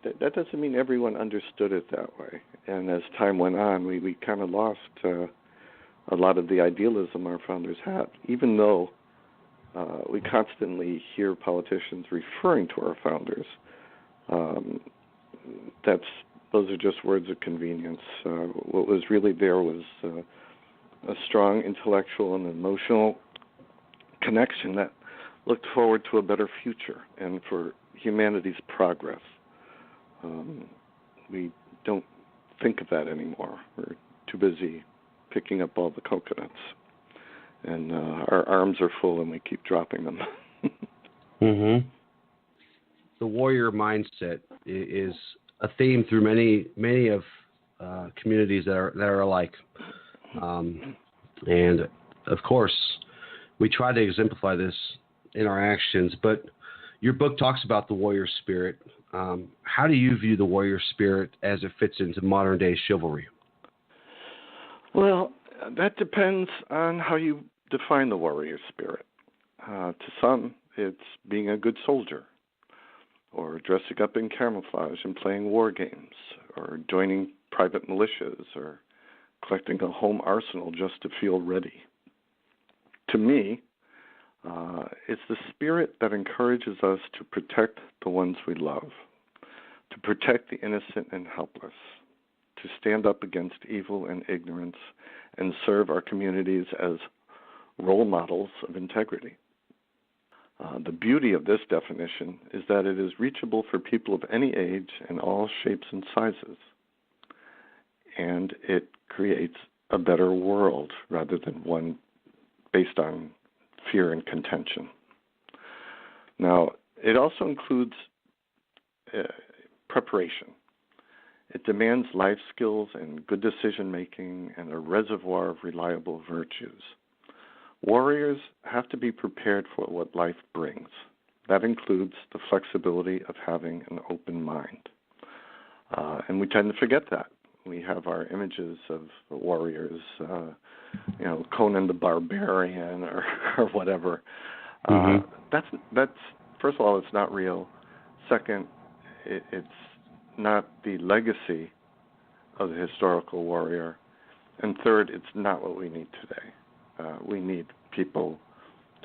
that doesn't mean everyone understood it that way. And as time went on, we kind of lost a lot of the idealism our founders had, even though we constantly hear politicians referring to our founders. Those are just words of convenience. What was really there was a strong intellectual and emotional connection that looked forward to a better future and for humanity's progress. We don't think of that anymore. We're too busy picking up all the coconuts. And our arms are full, and we keep dropping them. The warrior mindset is a theme through many of communities that are alike, and of course, we try to exemplify this in our actions. But your book talks about the warrior spirit. How do you view the warrior spirit as it fits into modern day chivalry? Well, that depends on how you define the warrior spirit. To some, it's being a good soldier, or dressing up in camouflage and playing war games, or joining private militias, or collecting a home arsenal just to feel ready. To me, it's the spirit that encourages us to protect the ones we love, to protect the innocent and helpless, to stand up against evil and ignorance, and serve our communities as role models of integrity. The beauty of this definition is that it is reachable for people of any age and all shapes and sizes. And it creates a better world rather than one based on fear and contention. Now, it also includes preparation. It demands life skills and good decision-making and a reservoir of reliable virtues. Warriors have to be prepared for what life brings. That includes the flexibility of having an open mind. And we tend to forget that. We have our images of warriors, Conan the Barbarian or whatever. That's first of all, it's not real. Second, it's not the legacy of the historical warrior. And third, it's not what we need today. We need people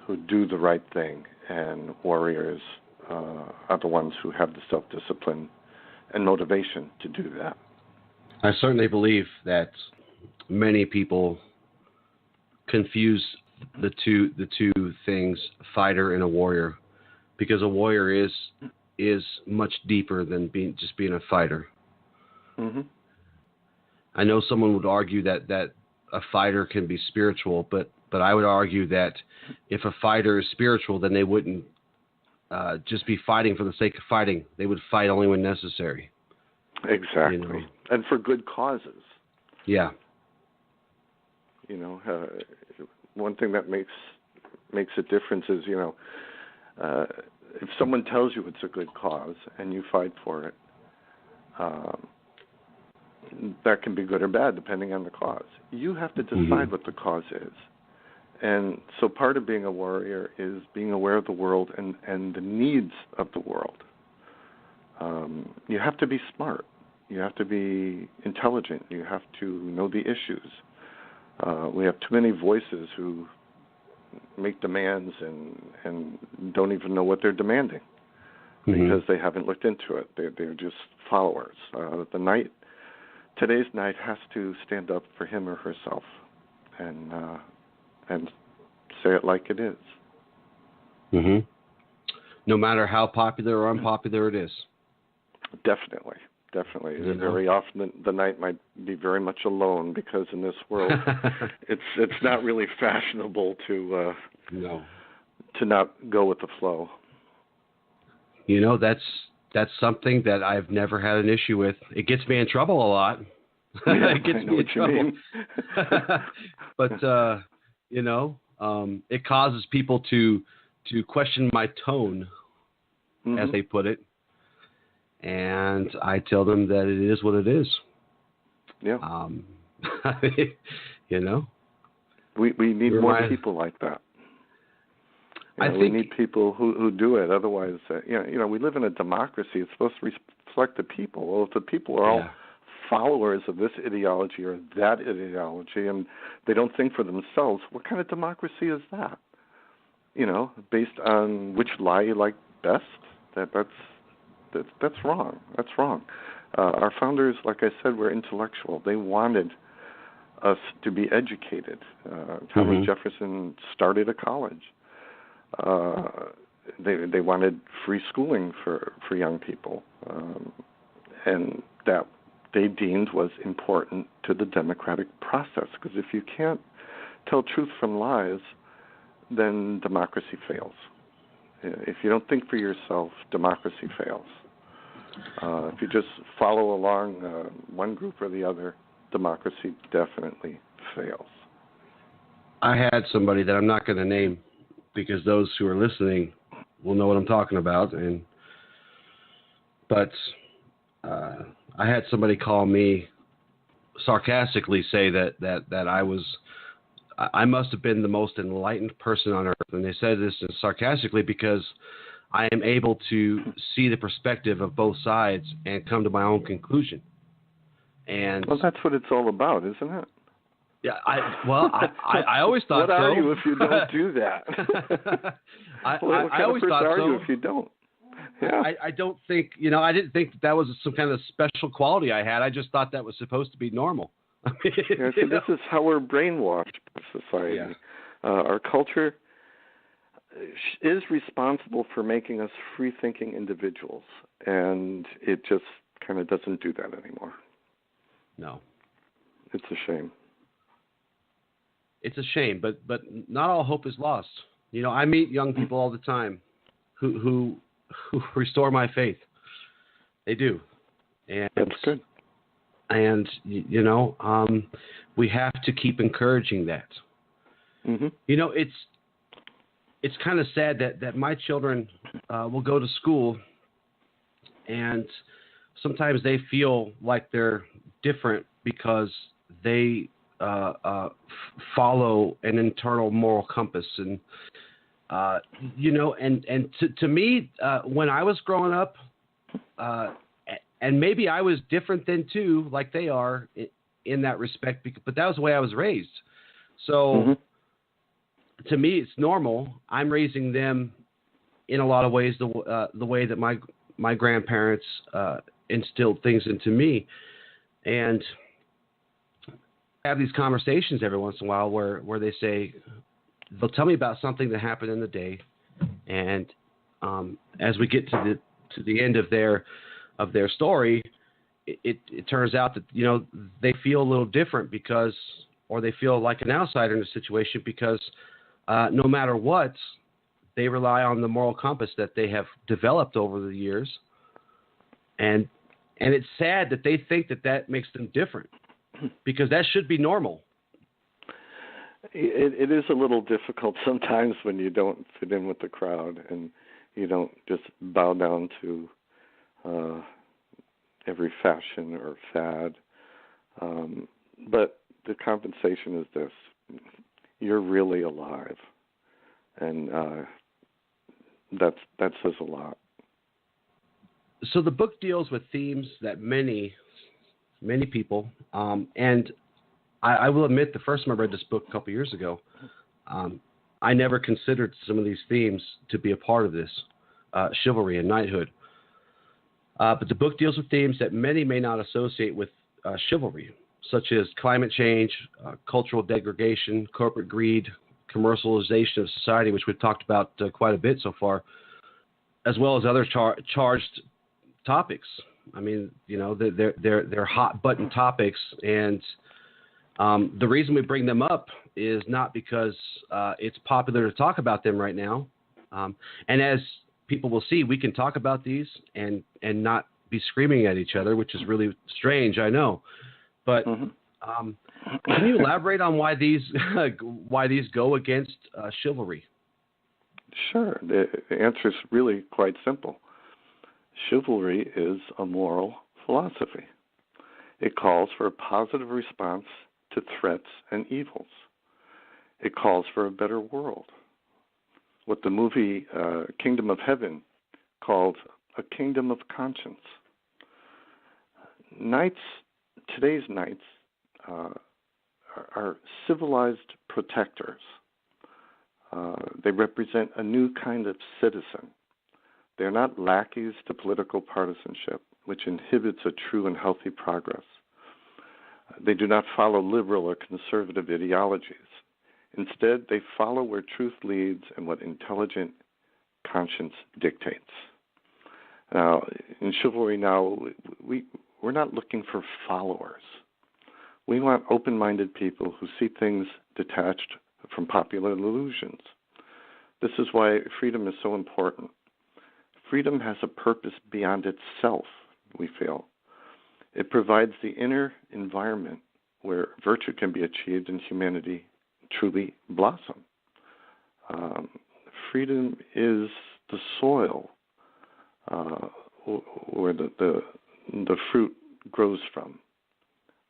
who do the right thing, and warriors are the ones who have the self-discipline and motivation to do that. I certainly believe that many people confuse the two things, fighter and a warrior, because a warrior is much deeper than being a fighter. Mm-hmm. I know someone would argue that a fighter can be spiritual, but I would argue that if a fighter is spiritual, then they wouldn't just be fighting for the sake of fighting. They would fight only when necessary. Exactly, you know? And for good causes. Yeah. One thing that makes a difference is, if someone tells you it's a good cause and you fight for it, that can be good or bad depending on the cause. You have to decide what the cause is. And so part of being a warrior is being aware of the world and the needs of the world. You have to be smart. You have to be intelligent. You have to know the issues. We have too many voices who make demands and don't even know what they're demanding because they haven't looked into it. They're just followers. Today's knight has to stand up for him or herself and say it like it is. Mm-hmm. No matter how popular or unpopular it is. Definitely. Very often the knight might be very much alone because in this world it's not really fashionable to not go with the flow. That's something that I've never had an issue with. It gets me in trouble a lot. Yeah, it gets me in trouble. But it causes people to question my tone, as they put it. And I tell them that it is what it is. Yeah. We need more people like that. We need people who do it. Otherwise, we live in a democracy. It's supposed to reflect the people. Well, if the people are all followers of this ideology or that ideology and they don't think for themselves, what kind of democracy is that? Based on which lie you like best? That's wrong. That's wrong. Our founders, like I said, were intellectual. They wanted us to be educated. Thomas Jefferson started a college. They wanted free schooling for young people, and that they deemed was important to the democratic process. Because if you can't tell truth from lies, then democracy fails. If you don't think for yourself, democracy fails. If you just follow along one group or the other, democracy definitely fails. I had somebody that I'm not going to name because those who are listening will know what I'm talking about. But I had somebody call me sarcastically say that I must have been the most enlightened person on earth. And they said this sarcastically because I am able to see the perspective of both sides and come to my own conclusion. And well, that's what it's all about, isn't it? Yeah, I always thought so. What so. are you if you don't do that? I always thought so. What are you if you don't? Yeah. I don't think, I didn't think that was some kind of special quality I had. I just thought that was supposed to be normal. This is how we're brainwashed by society. Yeah. Our culture is responsible for making us free-thinking individuals, and it just kind of doesn't do that anymore. No. It's a shame. It's a shame, but not all hope is lost. I meet young people all the time who restore my faith. They do. And that's good. And, we have to keep encouraging that. Mm-hmm. It's kind of sad that my children will go to school and sometimes they feel like they're different because they follow an internal moral compass. And, to me, when I was growing up, and maybe I was different then too, like they are in that respect, but that was the way I was raised. So to me, it's normal. I'm raising them in a lot of ways the way that my grandparents instilled things into me. And I have these conversations every once in a while where they say, they'll tell me about something that happened in the day, and as we get to the end of their story, it turns out that they feel a little different or they feel like an outsider in the situation because no matter what, they rely on the moral compass that they have developed over the years, and it's sad that they think that makes them different because that should be normal. It is a little difficult sometimes when you don't fit in with the crowd and you don't just bow down to every fashion or fad. But the compensation is this: you're really alive, and that says a lot. So the book deals with themes that many people, and I will admit, the first time I read this book a couple years ago, I never considered some of these themes to be a part of this, chivalry and knighthood. But the book deals with themes that many may not associate with chivalry, such as climate change, cultural degradation, corporate greed, commercialization of society, which we've talked about quite a bit so far, as well as other charged topics. I mean, they're hot button topics, and the reason we bring them up is not because it's popular to talk about them right now. And as people will see, we can talk about these and not be screaming at each other, which is really strange, I know. But can you elaborate on why these go against chivalry? Sure. The answer is really quite simple. Chivalry is a moral philosophy. It calls for a positive response to threats and evils. It calls for a better world. What the movie Kingdom of Heaven called a kingdom of conscience. Today's knights are civilized protectors. They represent a new kind of citizen. They're not lackeys to political partisanship, which inhibits a true and healthy progress. They do not follow liberal or conservative ideologies. Instead, they follow where truth leads and what intelligent conscience dictates. Now, in Chivalry-Now, we're not looking for followers. We want open-minded people who see things detached from popular illusions. This is why freedom is so important. Freedom has a purpose beyond itself, we feel. It provides the inner environment where virtue can be achieved and humanity truly blossom. Freedom is the soil where the fruit grows from.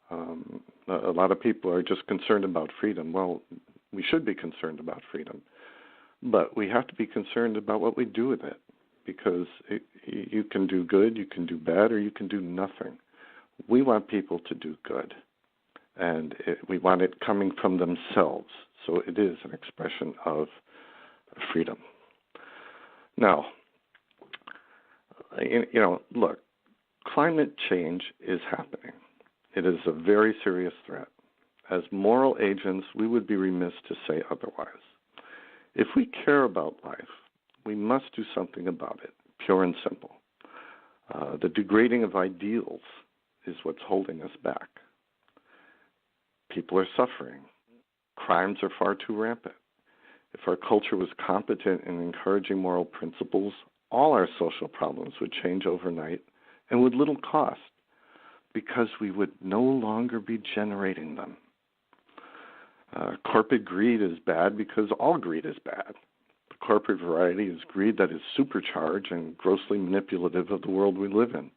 A lot of people are just concerned about freedom. Well, we should be concerned about freedom, but we have to be concerned about what we do with it, because you can do good, you can do bad, or you can do nothing. We want people to do good, and we want it coming from themselves. So it is an expression of freedom. Now, look, climate change is happening. It is a very serious threat. As moral agents, we would be remiss to say otherwise. If we care about life, we must do something about it, pure and simple. The degrading of ideals is what's holding us back. People are suffering. Crimes are far too rampant. If our culture was competent in encouraging moral principles, all our social problems would change overnight and with little cost, because we would no longer be generating them. Corporate greed is bad because all greed is bad. The corporate variety is greed that is supercharged and grossly manipulative of the world we live in.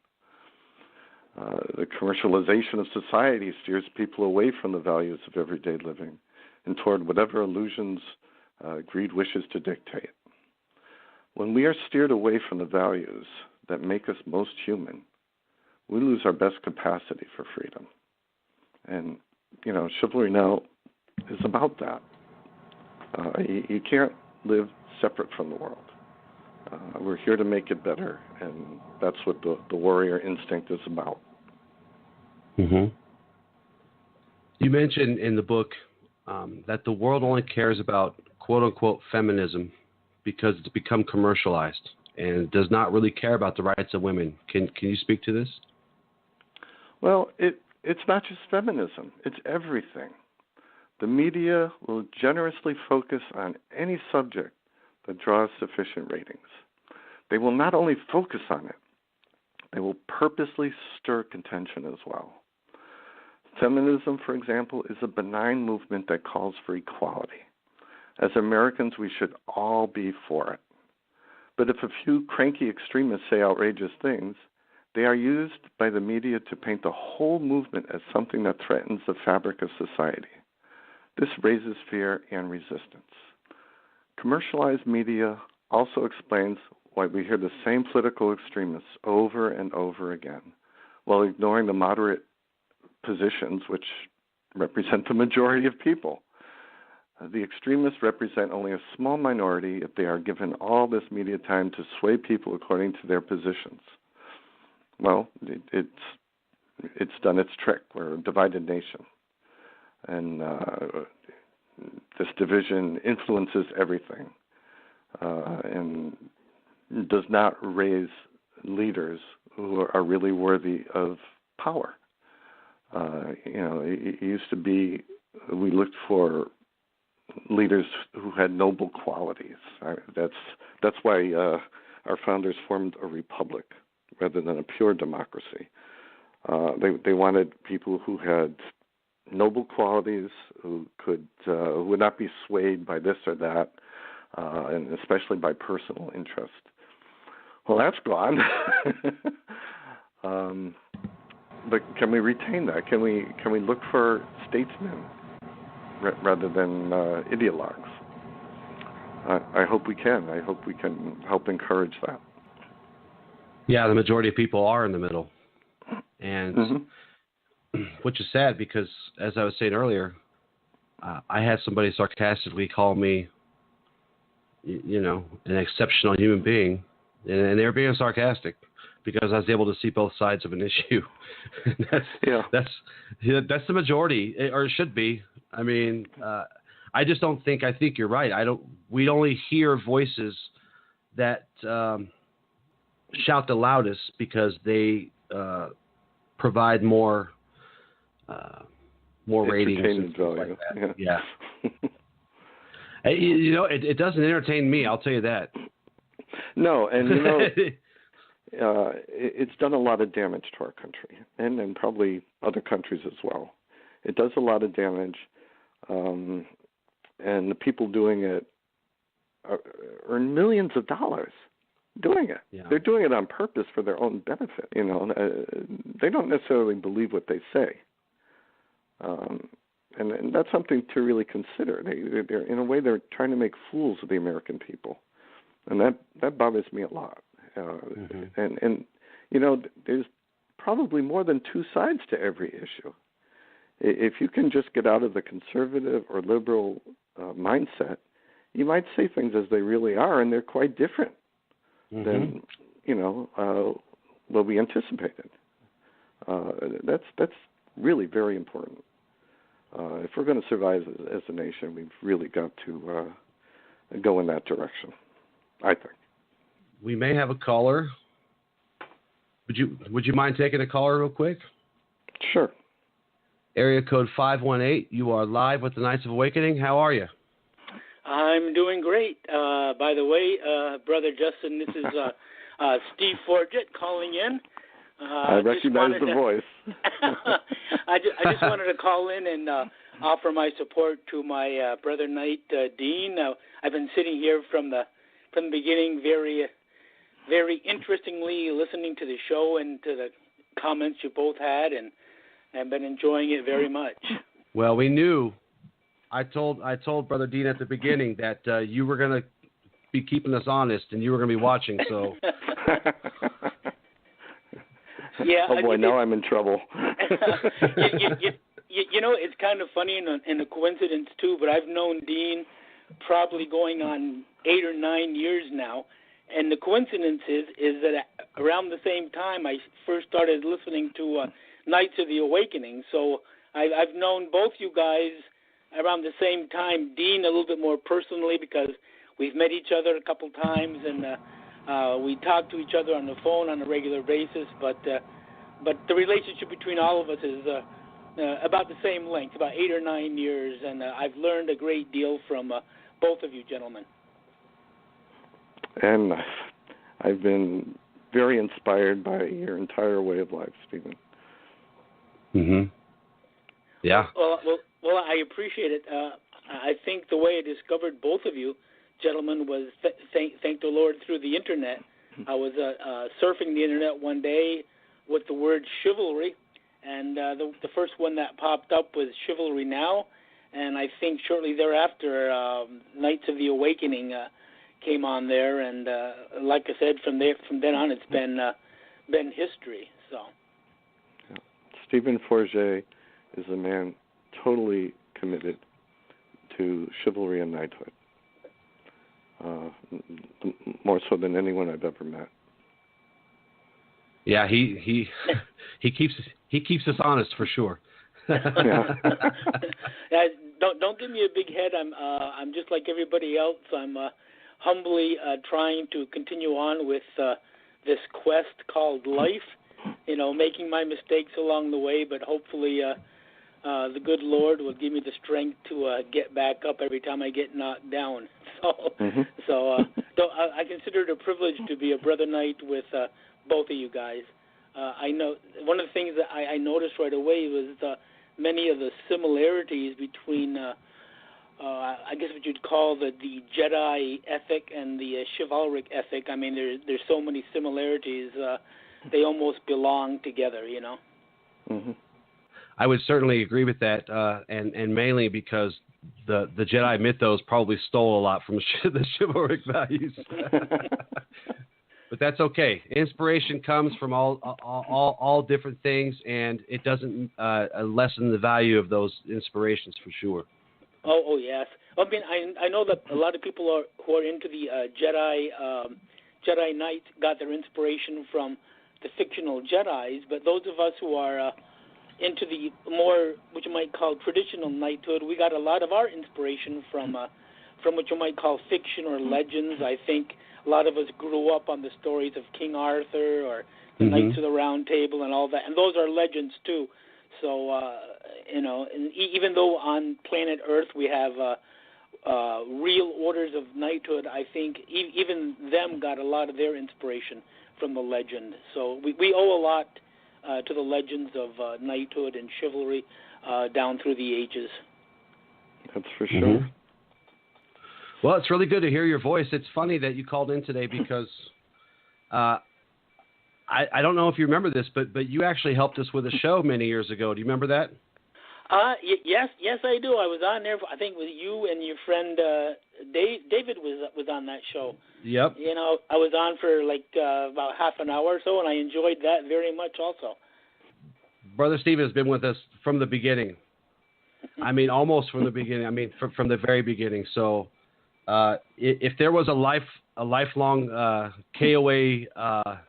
The commercialization of society steers people away from the values of everyday living and toward whatever illusions greed wishes to dictate. When we are steered away from the values that make us most human, we lose our best capacity for freedom. And, Chivalry-Now is about that. You can't live separate from the world. We're here to make it better, and that's what the warrior instinct is about. Mm-hmm. You mentioned in the book that the world only cares about quote-unquote feminism because it's become commercialized and does not really care about the rights of women. Can you speak to this? Well, it's not just feminism. It's everything. The media will generously focus on any subject that draws sufficient ratings. They will not only focus on it, they will purposely stir contention as well. Feminism, for example, is a benign movement that calls for equality. As Americans, we should all be for it. But if a few cranky extremists say outrageous things, they are used by the media to paint the whole movement as something that threatens the fabric of society. This raises fear and resistance. Commercialized media also explains why we hear the same political extremists over and over again, while ignoring the moderate positions which represent the majority of people. The extremists represent only a small minority if they are given all this media time to sway people according to their positions. Well, it's done its trick. We're a divided nation. And this division influences everything and does not raise leaders who are really worthy of power. It used to be we looked for leaders who had noble qualities. That's why our founders formed a republic rather than a pure democracy. They wanted people who had noble qualities, who would not be swayed by this or that, and especially by personal interest. Well, that's gone. But can we retain that? Can we look for statesmen rather than ideologues? I hope we can. I hope we can help encourage that. Yeah, the majority of people are in the middle, and which is sad because, as I was saying earlier, I had somebody sarcastically call me, an exceptional human being, and they were being sarcastic because I was able to see both sides of an issue. That's the majority, or it should be. I mean, I just don't think. I think you're right. We only hear voices that shout the loudest because they provide more ratings and stuff like that. Yeah. It doesn't entertain me. I'll tell you that. No, and it's done a lot of damage to our country, and probably other countries as well. It does a lot of damage, and the people doing it earn millions of dollars doing it. Yeah. They're doing it on purpose for their own benefit. They don't necessarily believe what they say, and that's something to really consider. They're in a way they're trying to make fools of the American people, and that bothers me a lot. And there's probably more than two sides to every issue. If you can just get out of the conservative or liberal mindset, you might say things as they really are, and they're quite different than what we anticipated. That's really very important. If we're going to survive as a nation, we've really got to go in that direction, I think. We may have a caller. Would you mind taking a caller real quick? Sure. Area code 518. You are live with the Knights of Awakening. How are you? I'm doing great. By the way, Brother Justin, this is Steve Forget calling in. I recognize the voice. I just wanted to call in and offer my support to my brother Knight Dean. I've been sitting here from the beginning, very, very interestingly listening to the show and to the comments you both had, and I've been enjoying it very much. Well, we knew. I told Brother Dean at the beginning that you were going to be keeping us honest and you were going to be watching. So. Yeah. Oh boy, now I'm in trouble. It's kind of funny and a coincidence too. But I've known Dean probably going on 8 or 9 years now, and the coincidence is that around the same time I first started listening to Knights of the Awakening. So I've known both you guys around the same time. Dean a little bit more personally because we've met each other a couple times and we talk to each other on the phone on a regular basis. But the relationship between all of us is about the same length, about 8 or 9 years, and I've learned a great deal from both of you gentlemen. And I've been very inspired by your entire way of life, Stephen. Mm-hmm. Yeah. Well, I appreciate it. I think the way I discovered both of you gentlemen was thank the Lord through the internet. I was surfing the internet one day with the word chivalry, and the first one that popped up was Chivalry-Now, and I think shortly thereafter, Knights of the Awakening came on there, and like I said, from then on, it's been history. So, yeah. Stephen Forget is a man totally committed to chivalry and knighthood, more so than anyone I've ever met. Yeah, he keeps us honest for sure. Yeah. Don't give me a big head. I'm just like everybody else. I'm humbly trying to continue on with this quest called life. You know, making my mistakes along the way, but hopefully the good Lord will give me the strength to get back up every time I get knocked down. So I consider it a privilege to be a brother knight with both of you guys. I know one of the things that I noticed right away was many of the similarities between, I guess what you'd call the Jedi ethic and the chivalric ethic. I mean, there's so many similarities. They almost belong together, you know. Mm-hmm. I would certainly agree with that, and mainly because the Jedi mythos probably stole a lot from the chivalric values. But that's okay. Inspiration comes from all different things, and it doesn't lessen the value of those inspirations for sure. Oh yes. I mean, I know that a lot of people who are into the Jedi Knights got their inspiration from the fictional Jedis, but those of us who are into the more, what you might call traditional knighthood, we got a lot of our inspiration from what you might call fiction or legends. I think a lot of us grew up on the stories of King Arthur or the Knights of the Round Table and all that, and those are legends too. So, you know, even though on planet Earth we have real orders of knighthood, I think even them got a lot of their inspiration from the legend. So we owe a lot to the legends of knighthood and chivalry down through the ages. That's for sure. Well, it's really good to hear your voice. It's funny that you called in today because I don't know if you remember this, but you actually helped us with a show many years ago. Do you remember that? Yes, I do. I was on there. I think with you and your friend David was on that show. Yep. You know, I was on for like about half an hour or so, and I enjoyed that very much also. Brother Stephen has been with us from the beginning. I mean, almost from the beginning. I mean, from the very beginning. So if there was a lifelong KOA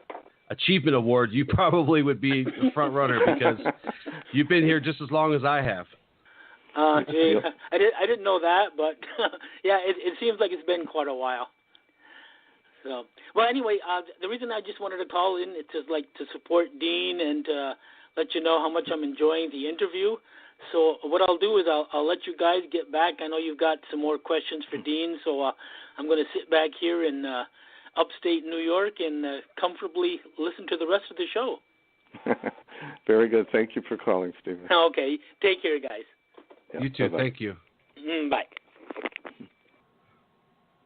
achievement award, you probably would be the front runner because you've been here just as long as I have. Gee, I didn't know that, but yeah, it seems like it's been quite a while. So, well, anyway, the reason I just wanted to call in is just like to support Dean and to let you know how much I'm enjoying the interview. So what I'll do is I'll let you guys get back. I know you've got some more questions for Dean, so I'm going to sit back here in upstate New York and comfortably listen to the rest of the show. Very good. Thank you for calling, Stephen. Okay. Take care, guys. Yeah, you too. Bye-bye. Thank you. Bye.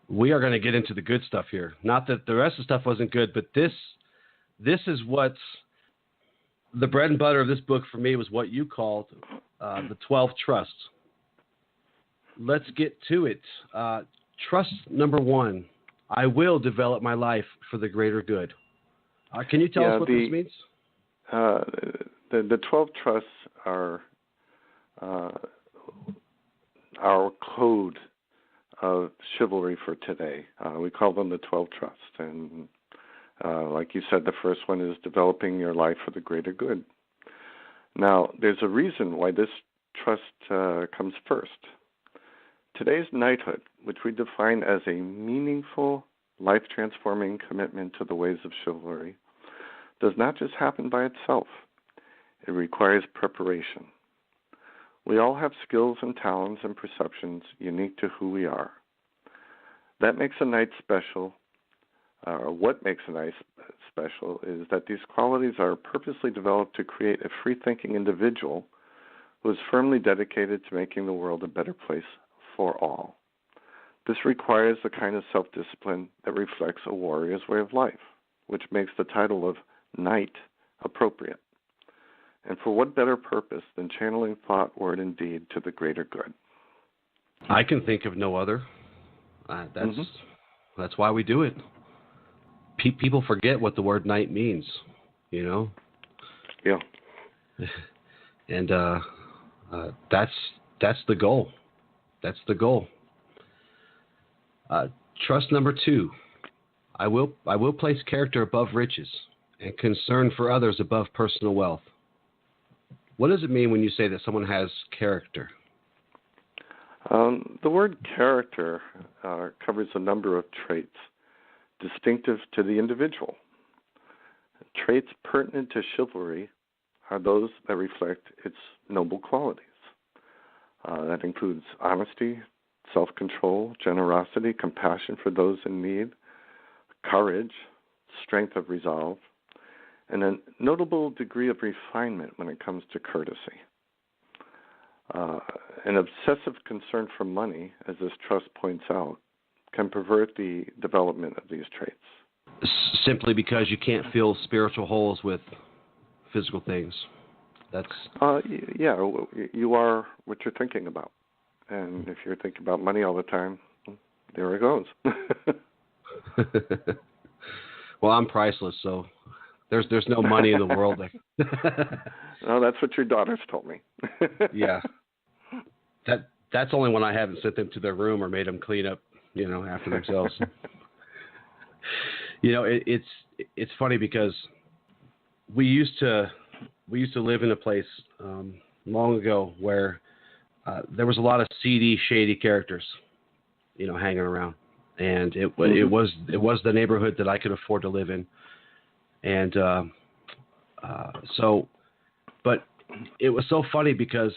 We are going to get into the good stuff here. Not that the rest of the stuff wasn't good, but this is what's the bread and butter of this book for me was what you called the 12 trusts. Let's get to it. Trust number 1. I will develop my life for the greater good. Can you tell us what this means? The 12 trusts are our code of chivalry for today. We call them the 12 trusts. And like you said, the first one is developing your life for the greater good. Now, there's a reason why this trust comes first. Today's knighthood, which we define as a meaningful, life-transforming commitment to the ways of chivalry, does not just happen by itself. It requires preparation. We all have skills and talents and perceptions unique to who we are. That makes a knight special, or what makes a knight special, is that these qualities are purposely developed to create a free-thinking individual who is firmly dedicated to making the world a better place for all. This requires the kind of self-discipline that reflects a warrior's way of life, which makes the title of knight appropriate. And for what better purpose than channeling thought, word, and deed to the greater good? I can think of no other. That's why we do it. People forget what the word knight means, you know? Yeah. And that's the goal. That's the goal. Trust number 2. I will place character above riches and concern for others above personal wealth. What does it mean when you say that someone has character? The word character covers a number of traits distinctive to the individual. Traits pertinent to chivalry are those that reflect its noble qualities. That includes honesty, self-control, generosity, compassion for those in need, courage, strength of resolve, and a notable degree of refinement when it comes to courtesy. An obsessive concern for money, as this trust points out, can pervert the development of these traits. Simply because you can't fill spiritual holes with physical things. That's you are what you're thinking about. And if you're thinking about money all the time, there it goes. Well, I'm priceless, so there's no money in the world. No, that's what your daughters told me. Yeah. That's only when I haven't sent them to their room or made them clean up, after themselves. It's funny because we used to live in a place long ago where there was a lot of seedy, shady characters, hanging around, and it was the neighborhood that I could afford to live in, and but it was so funny because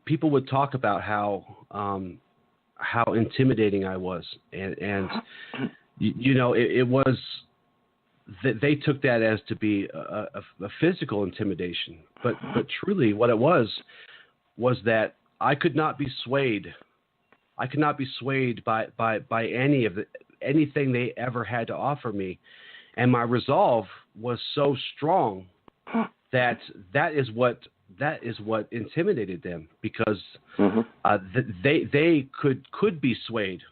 people would talk about how intimidating I was, and it was. They took that as to be a physical intimidation, but truly what it was that I could not be swayed. I could not be swayed by anything they ever had to offer me, and my resolve was so strong that is what intimidated them, because they could be swayed.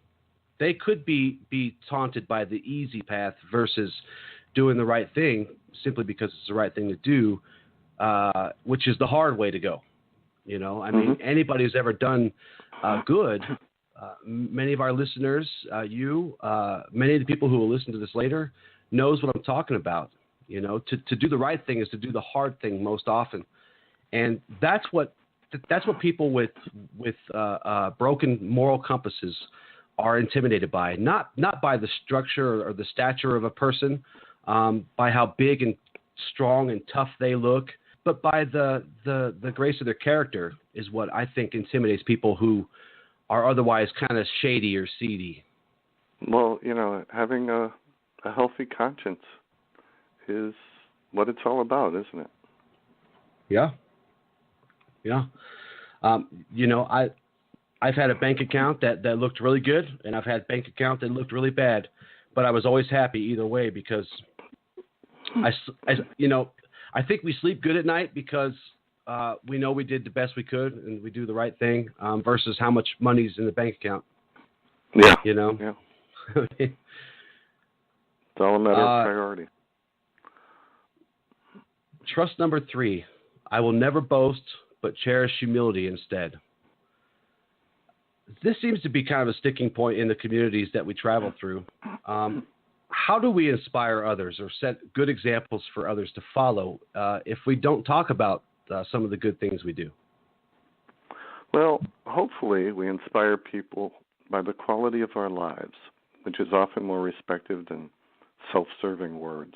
They could be taunted by the easy path versus doing the right thing simply because it's the right thing to do, which is the hard way to go. I mean, anybody who's ever done good, many of our listeners, many of the people who will listen to this later, knows what I'm talking about. To do the right thing is to do the hard thing most often. And that's what people with broken moral compasses are intimidated by, not by the structure or the stature of a person, by how big and strong and tough they look, but by the grace of their character is what I think intimidates people who are otherwise kind of shady or seedy. Well, having a healthy conscience is what it's all about, isn't it? Yeah. Yeah. I've had a bank account that looked really good, and I've had bank account that looked really bad, but I was always happy either way because I think we sleep good at night because we know we did the best we could and we do the right thing versus how much money's in the bank account. Yeah. Yeah. It's all a matter of priority. Trust number 3. I will never boast, but cherish humility instead. This seems to be kind of a sticking point in the communities that we travel through. How do we inspire others or set good examples for others to follow if we don't talk about some of the good things we do? Well, hopefully we inspire people by the quality of our lives, which is often more respected than self-serving words.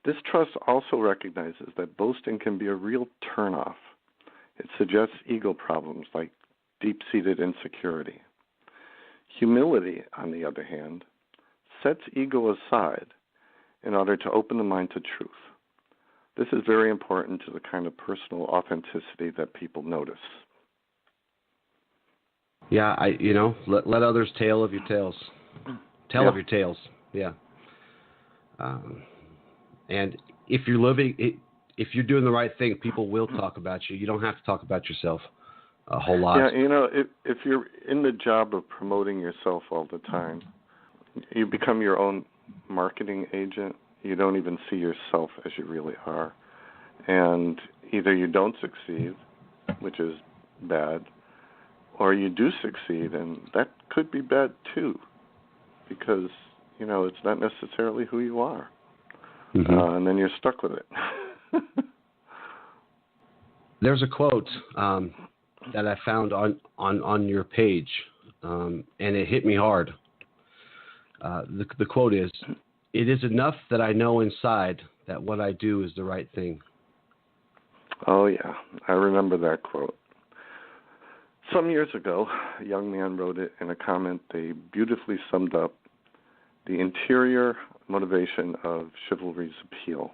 This trust also recognizes that boasting can be a real turnoff. It suggests ego problems like deep-seated insecurity. Humility, on the other hand, sets ego aside in order to open the mind to truth. This is very important to the kind of personal authenticity that people notice. Yeah, let others tell of your tales. Tell of your tales. Yeah. And if you're doing the right thing, people will talk about you. You don't have to talk about yourself a whole lot. Yeah, if you're in the job of promoting yourself all the time, you become your own marketing agent. You don't even see yourself as you really are. And either you don't succeed, which is bad, or you do succeed, and that could be bad too, because, it's not necessarily who you are. Mm-hmm. And then you're stuck with it. There's a quote that I found on your page, and it hit me hard. The quote is, "It is enough that I know inside that what I do is the right thing." Oh, yeah. I remember that quote. Some years ago, a young man wrote it in a comment. They beautifully summed up the interior motivation of chivalry's appeal.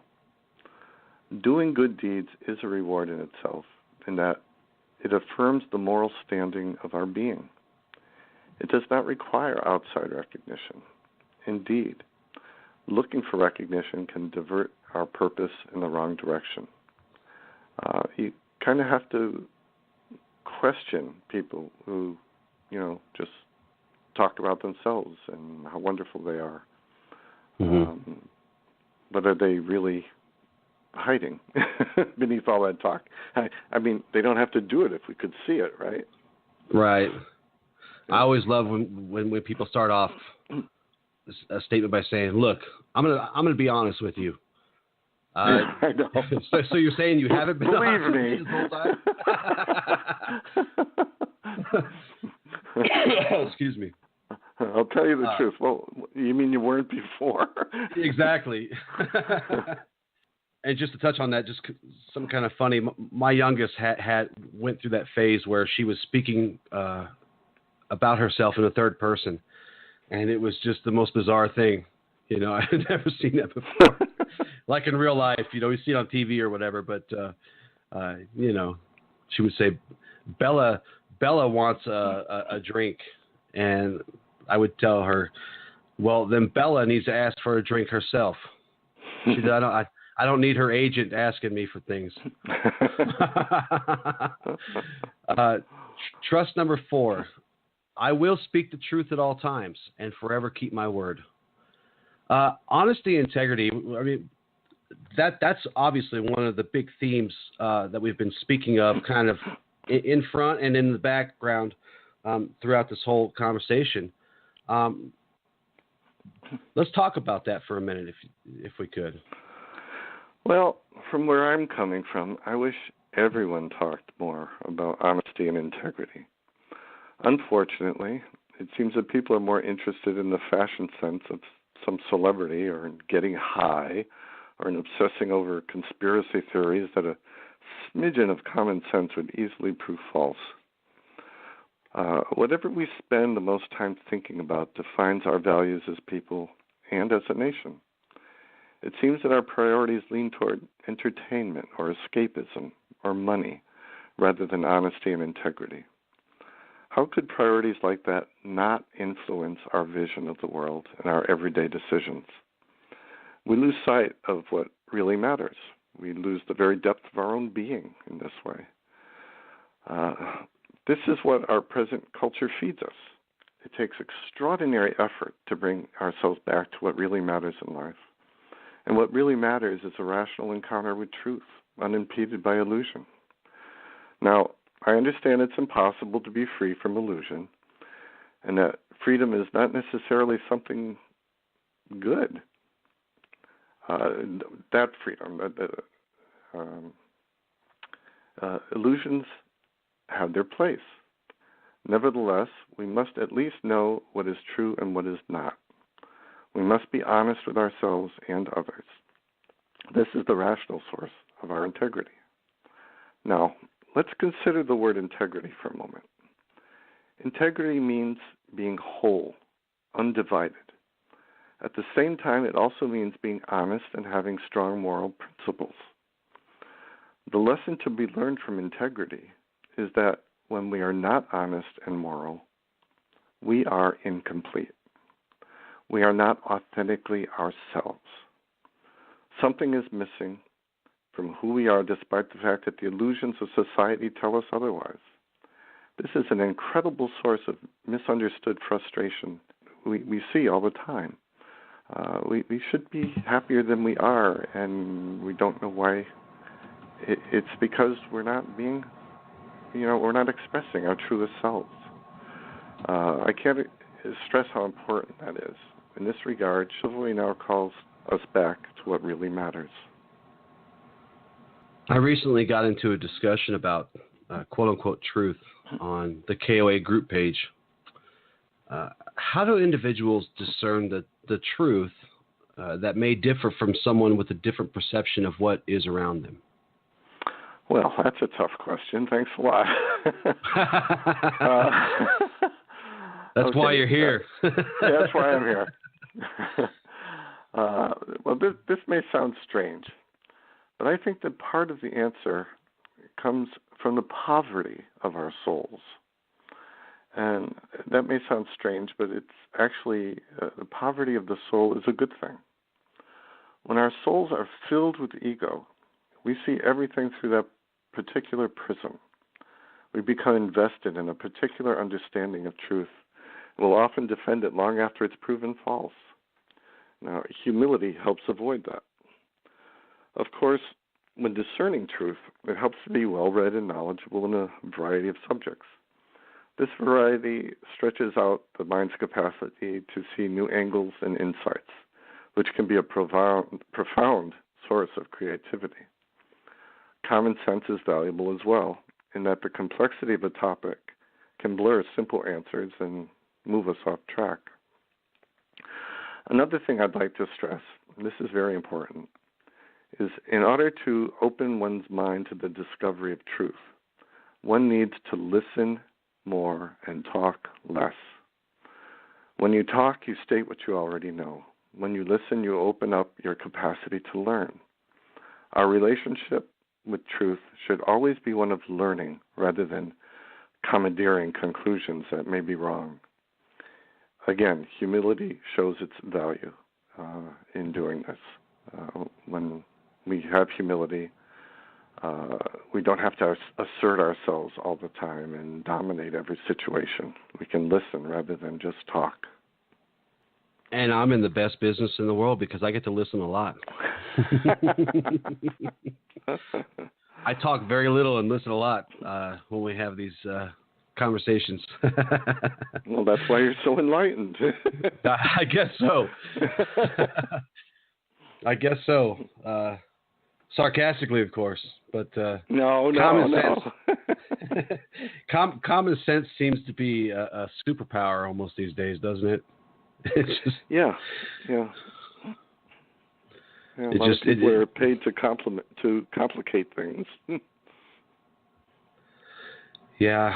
Doing good deeds is a reward in itself, in that it affirms the moral standing of our being. It does not require outside recognition. Indeed, looking for recognition can divert our purpose in the wrong direction. You kind of have to question people who, just talk about themselves and how wonderful they are. Mm-hmm. But are they really hiding beneath all that talk? I mean, they don't have to do it if we could see it, right? Right. I always love when people start off a statement by saying, "Look, I'm gonna be honest with you." I know. So you're saying you haven't been Believe honest me. this whole time? Excuse me. I'll tell you the truth. Well, you mean you weren't before? Exactly. And just to touch on that, just some kind of funny. My youngest went through that phase where she was speaking about herself in the third person, and it was just the most bizarre thing. I had never seen that before. Like in real life, you see it on TV or whatever. But she would say, "Bella wants a drink," and I would tell her, "Well, then Bella needs to ask for a drink herself." She said, I don't need her agent asking me for things." Trust number 4. I will speak the truth at all times and forever keep my word. Honesty and integrity, I mean, that's obviously one of the big themes that we've been speaking of kind of in front and in the background throughout this whole conversation. Let's talk about that for a minute, if we could. Well, from where I'm coming from, I wish everyone talked more about honesty and integrity. Unfortunately, it seems that people are more interested in the fashion sense of some celebrity or in getting high or in obsessing over conspiracy theories that a smidgen of common sense would easily prove false. Whatever we spend the most time thinking about defines our values as people and as a nation. It seems that our priorities lean toward entertainment or escapism or money rather than honesty and integrity. How could priorities like that not influence our vision of the world and our everyday decisions? We lose sight of what really matters. We lose the very depth of our own being in this way. This is what our present culture feeds us. It takes extraordinary effort to bring ourselves back to what really matters in life. And what really matters is a rational encounter with truth, unimpeded by illusion. Now, I understand it's impossible to be free from illusion, and that freedom is not necessarily something good. That freedom, illusions have their place. Nevertheless, we must at least know what is true and what is not. We must be honest with ourselves and others. This is the rational source of our integrity. Now, let's consider the word integrity for a moment. Integrity means being whole, undivided. At the same time, it also means being honest and having strong moral principles. The lesson to be learned from integrity is that when we are not honest and moral, we are incomplete. We are not authentically ourselves. Something is missing from who we are, despite the fact that the illusions of society tell us otherwise. This is an incredible source of misunderstood frustration we see all the time. We should be happier than we are, and we don't know why. It's because we're not being, we're not expressing our truest selves. I can't stress how important that is. In this regard, Chivalry-Now calls us back to what really matters. I recently got into a discussion about quote-unquote truth on the KOA group page. How do individuals discern the truth that may differ from someone with a different perception of what is around them? Well, that's a tough question. Thanks a lot. That's why you're here. That's why I'm here. Well, this may sound strange, but I think that part of the answer comes from the poverty of our souls. And that may sound strange, but it's actually the poverty of the soul is a good thing. When our souls are filled with ego, we see everything through that particular prism. We become invested in a particular understanding of truth and will often defend it long after it's proven false. Now, humility helps avoid that. Of course, when discerning truth, it helps to be well-read and knowledgeable in a variety of subjects. This variety stretches out the mind's capacity to see new angles and insights, which can be a profound source of creativity. Common sense is valuable as well, in that the complexity of a topic can blur simple answers and move us off track. Another thing I'd like to stress, and this is very important, is in order to open one's mind to the discovery of truth, one needs to listen more and talk less. When you talk, you state what you already know. When you listen, you open up your capacity to learn. Our relationship with truth should always be one of learning rather than commandeering conclusions that may be wrong. Again, humility shows its value in doing this. When we have humility, we don't have to assert ourselves all the time and dominate every situation. We can listen rather than just talk. And I'm in the best business in the world because I get to listen a lot. I talk very little and listen a lot when we have these conversations. Well, that's why you're so enlightened. I guess so. I guess so. Sarcastically, of course, but no. Common sense seems to be a superpower almost these days, doesn't it? It's just, yeah. A lot of people are paid to complicate things. Yeah,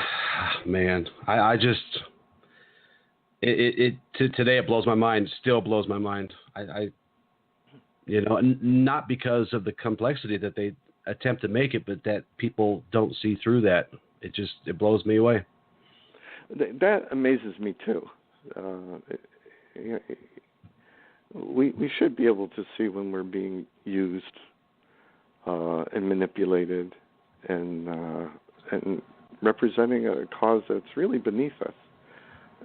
man. I just today it blows my mind. Still blows my mind. Not because of the complexity that they attempt to make it, but that people don't see through that. It blows me away. That amazes me too. We should be able to see when we're being used and manipulated and representing a cause that's really beneath us.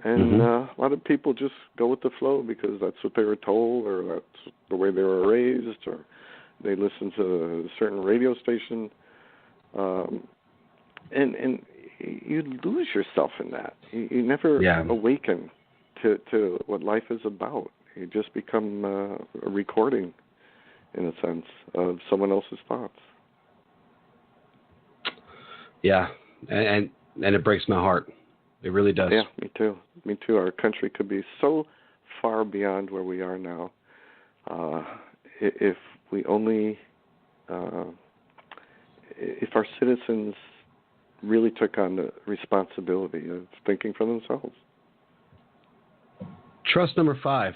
And a lot of people just go with the flow because that's what they were told, or that's the way they were raised, or they listen to a certain radio station. And you lose yourself in that. You never awaken to what life is about. You just become a recording, in a sense, of someone else's thoughts. Yeah, and it breaks my heart. It really does. Yeah, me too. Me too. Our country could be so far beyond where we are now if we only, if our citizens really took on the responsibility of thinking for themselves. Trust number 5.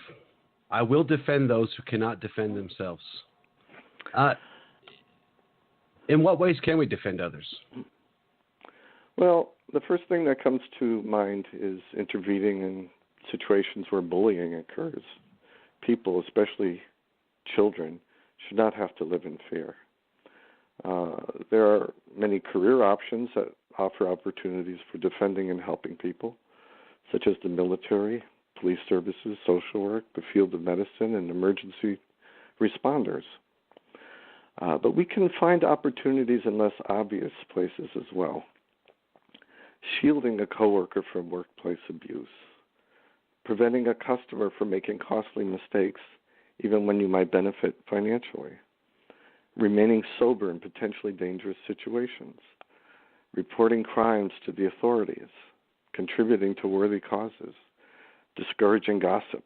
I will defend those who cannot defend themselves. In what ways can we defend others? Well, the first thing that comes to mind is intervening in situations where bullying occurs. People, especially children, should not have to live in fear. There are many career options that offer opportunities for defending and helping people, such as the military, police services, social work, the field of medicine, and emergency responders. But we can find opportunities in less obvious places as well. Shielding a coworker from workplace abuse, preventing a customer from making costly mistakes even when you might benefit financially, remaining sober in potentially dangerous situations, reporting crimes to the authorities, contributing to worthy causes, discouraging gossip,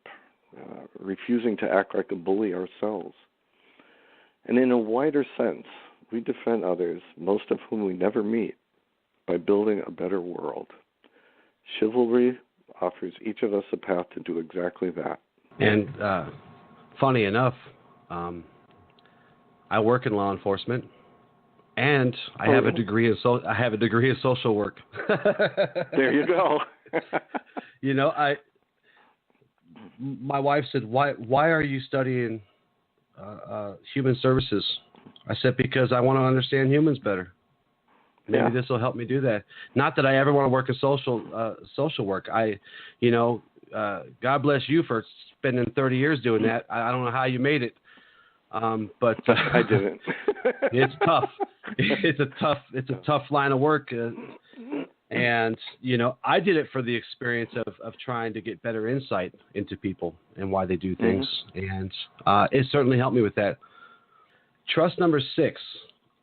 refusing to act like a bully ourselves. And in a wider sense, we defend others, most of whom we never meet, by building a better world. Chivalry offers each of us a path to do exactly that. And funny enough, I work in law enforcement, and I have a degree in social work. There you go. You know, my wife said, "Why are you studying human services?" I said, "Because I want to understand humans better. Maybe this will help me do that." Not that I ever want to work in social work. God bless you for spending 30 years doing that. I don't know how you made it, but I didn't. It's tough. It's a tough line of work, and I did it for the experience of trying to get better insight into people and why they do things, and it certainly helped me with that. Trust number 6.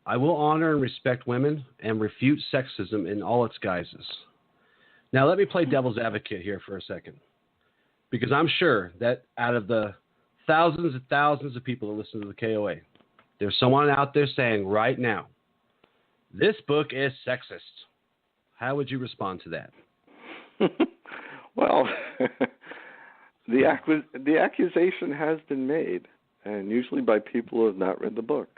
I will honor and respect women and refute sexism in all its guises. Now, let me play devil's advocate here for a second, because I'm sure that out of the thousands and thousands of people that listen to the KOA, there's someone out there saying right now, this book is sexist. How would you respond to that? Well, the accusation has been made, and usually by people who have not read the book.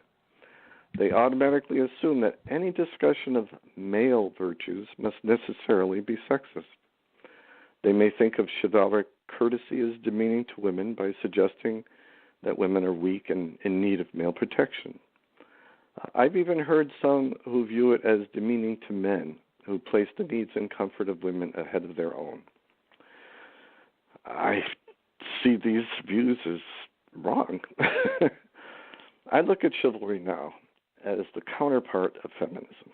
They automatically assume that any discussion of male virtues must necessarily be sexist. They may think of chivalric courtesy as demeaning to women by suggesting that women are weak and in need of male protection. I've even heard some who view it as demeaning to men who place the needs and comfort of women ahead of their own. I see these views as wrong. I look at Chivalry-Now as the counterpart of feminism.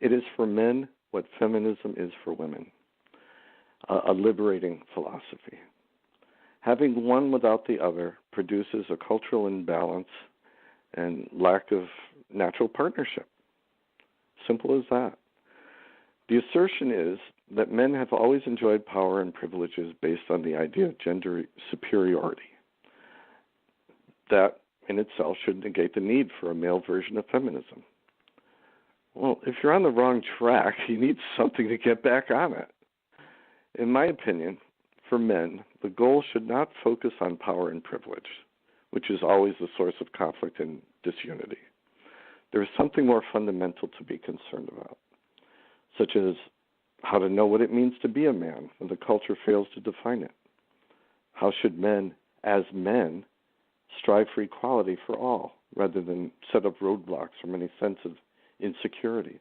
It is for men what feminism is for women, a liberating philosophy. Having one without the other produces a cultural imbalance and lack of natural partnership. Simple as that. The assertion is that men have always enjoyed power and privileges based on the idea of gender superiority. That in itself should negate the need for a male version of feminism. Well, if you're on the wrong track, you need something to get back on it. In my opinion, for men, the goal should not focus on power and privilege, which is always the source of conflict and disunity. There is something more fundamental to be concerned about, such as how to know what it means to be a man when the culture fails to define it. How should men, as men, strive for equality for all, rather than set up roadblocks from any sense of insecurity?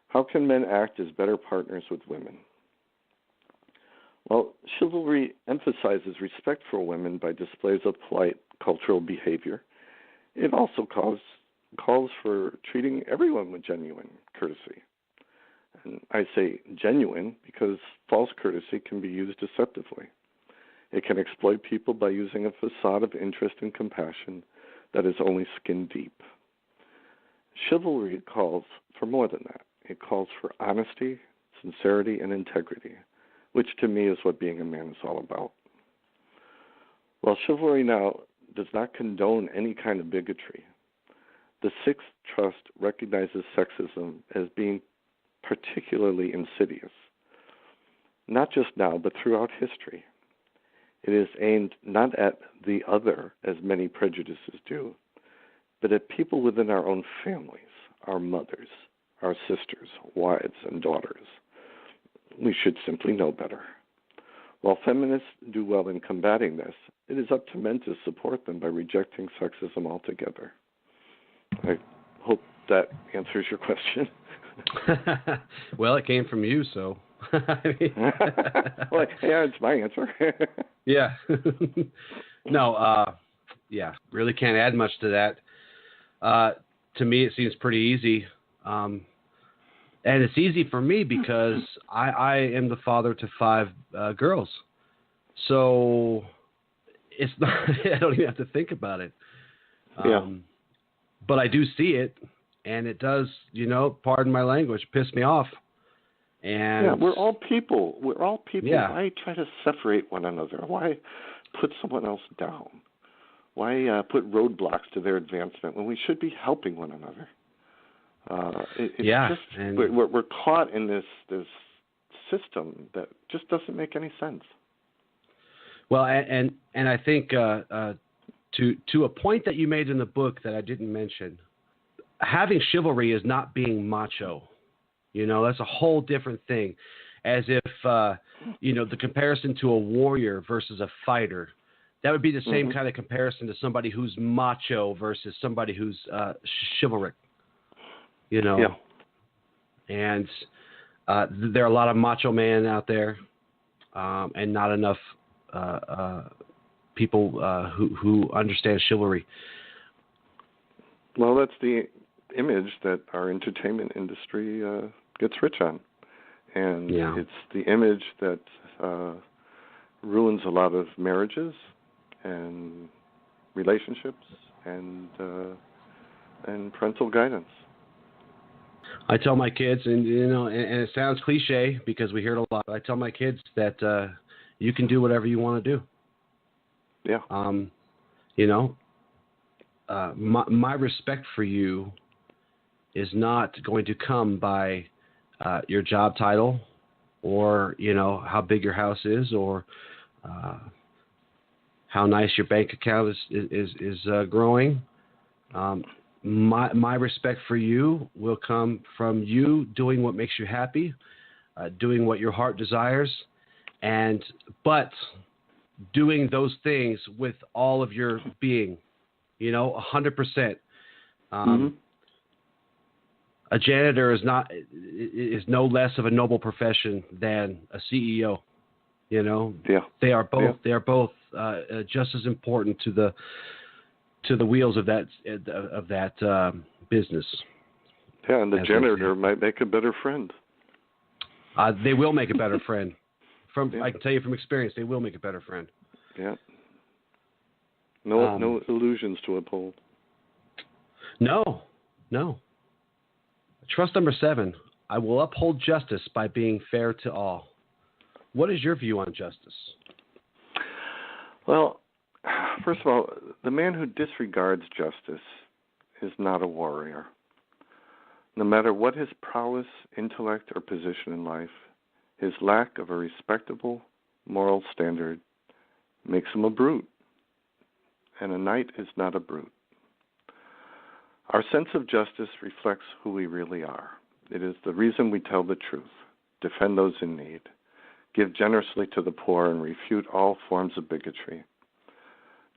How can men act as better partners with women? Well, chivalry emphasizes respect for women by displays of polite cultural behavior. It also calls for treating everyone with genuine courtesy. And I say genuine because false courtesy can be used deceptively. It can exploit people by using a facade of interest and compassion that is only skin deep. Chivalry calls for more than that. it calls for honesty, sincerity, and integrity, which to me is what being a man is all about. While Chivalry-Now does not condone any kind of bigotry, the Sixth Trust recognizes sexism as being particularly insidious, not just now, but throughout history. It is aimed not at the other, as many prejudices do, but at people within our own families, our mothers, our sisters, wives, and daughters. We should simply know better. While feminists do well in combating this, it is up to men to support them by rejecting sexism altogether. I hope that answers your question. Well, it came from you, so. Well, yeah, it's my answer. Yeah. No, yeah, really can't add much to that. To me, it seems pretty easy. And it's easy for me because I am the father to 5 girls. So it's not, I don't even have to think about it. But I do see it, and it does, pardon my language, piss me off. And yeah, we're all people. We're all people. Yeah. Why try to separate one another? Why put someone else down? Why put roadblocks to their advancement when we should be helping one another? We're caught in this system that just doesn't make any sense. Well, and I think to a point that you made in the book that I didn't mention, having chivalry is not being macho. That's a whole different thing. As if the comparison to a warrior versus a fighter, that would be the same kind of comparison to somebody who's macho versus somebody who's chivalric. Yeah. And there are a lot of macho men out there, and not enough people who understand chivalry. Well, that's the image that our entertainment industry gets rich on. And it's the image that ruins a lot of marriages and relationships and parental guidance. I tell my kids, and it sounds cliche because we hear it a lot, but I tell my kids that you can do whatever you want to do. Yeah. My respect for you is not going to come by your job title or, how big your house is or how nice your bank account is growing. My respect for you will come from you doing what makes you happy, doing what your heart desires, but doing those things with all of your being, 100%. A janitor is no less of a noble profession than a CEO. They are both. They are both just as important to the wheels of that business. Yeah, and the janitor might make a better friend. They will make a better friend. I can tell you from experience, they will make a better friend. Yeah. No illusions to uphold. No. Trust number 7, I will uphold justice by being fair to all. What is your view on justice? Well, first of all, the man who disregards justice is not a warrior. No matter what his prowess, intellect, or position in life, his lack of a respectable moral standard makes him a brute. And a knight is not a brute. Our sense of justice reflects who we really are. It is the reason we tell the truth, defend those in need, give generously to the poor, and refute all forms of bigotry.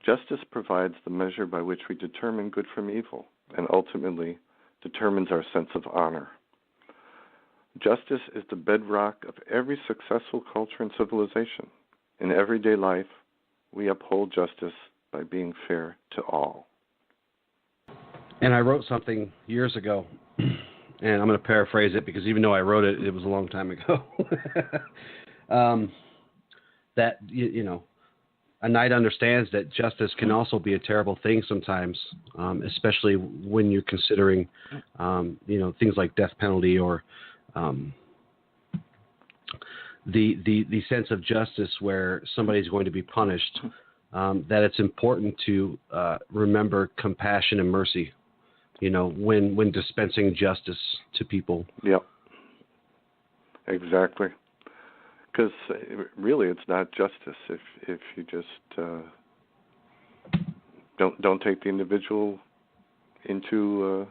Justice provides the measure by which we determine good from evil and ultimately determines our sense of honor. Justice is the bedrock of every successful culture and civilization. In everyday life, we uphold justice by being fair to all. And I wrote something years ago, and I'm going to paraphrase it because even though I wrote it, it was a long time ago. That, a knight understands that justice can also be a terrible thing sometimes, especially when you're considering, things like death penalty or the sense of justice where somebody's going to be punished. That it's important to remember compassion and mercy, when dispensing justice to people. Yep. Exactly. Because really, it's not justice if you just don't take the individual into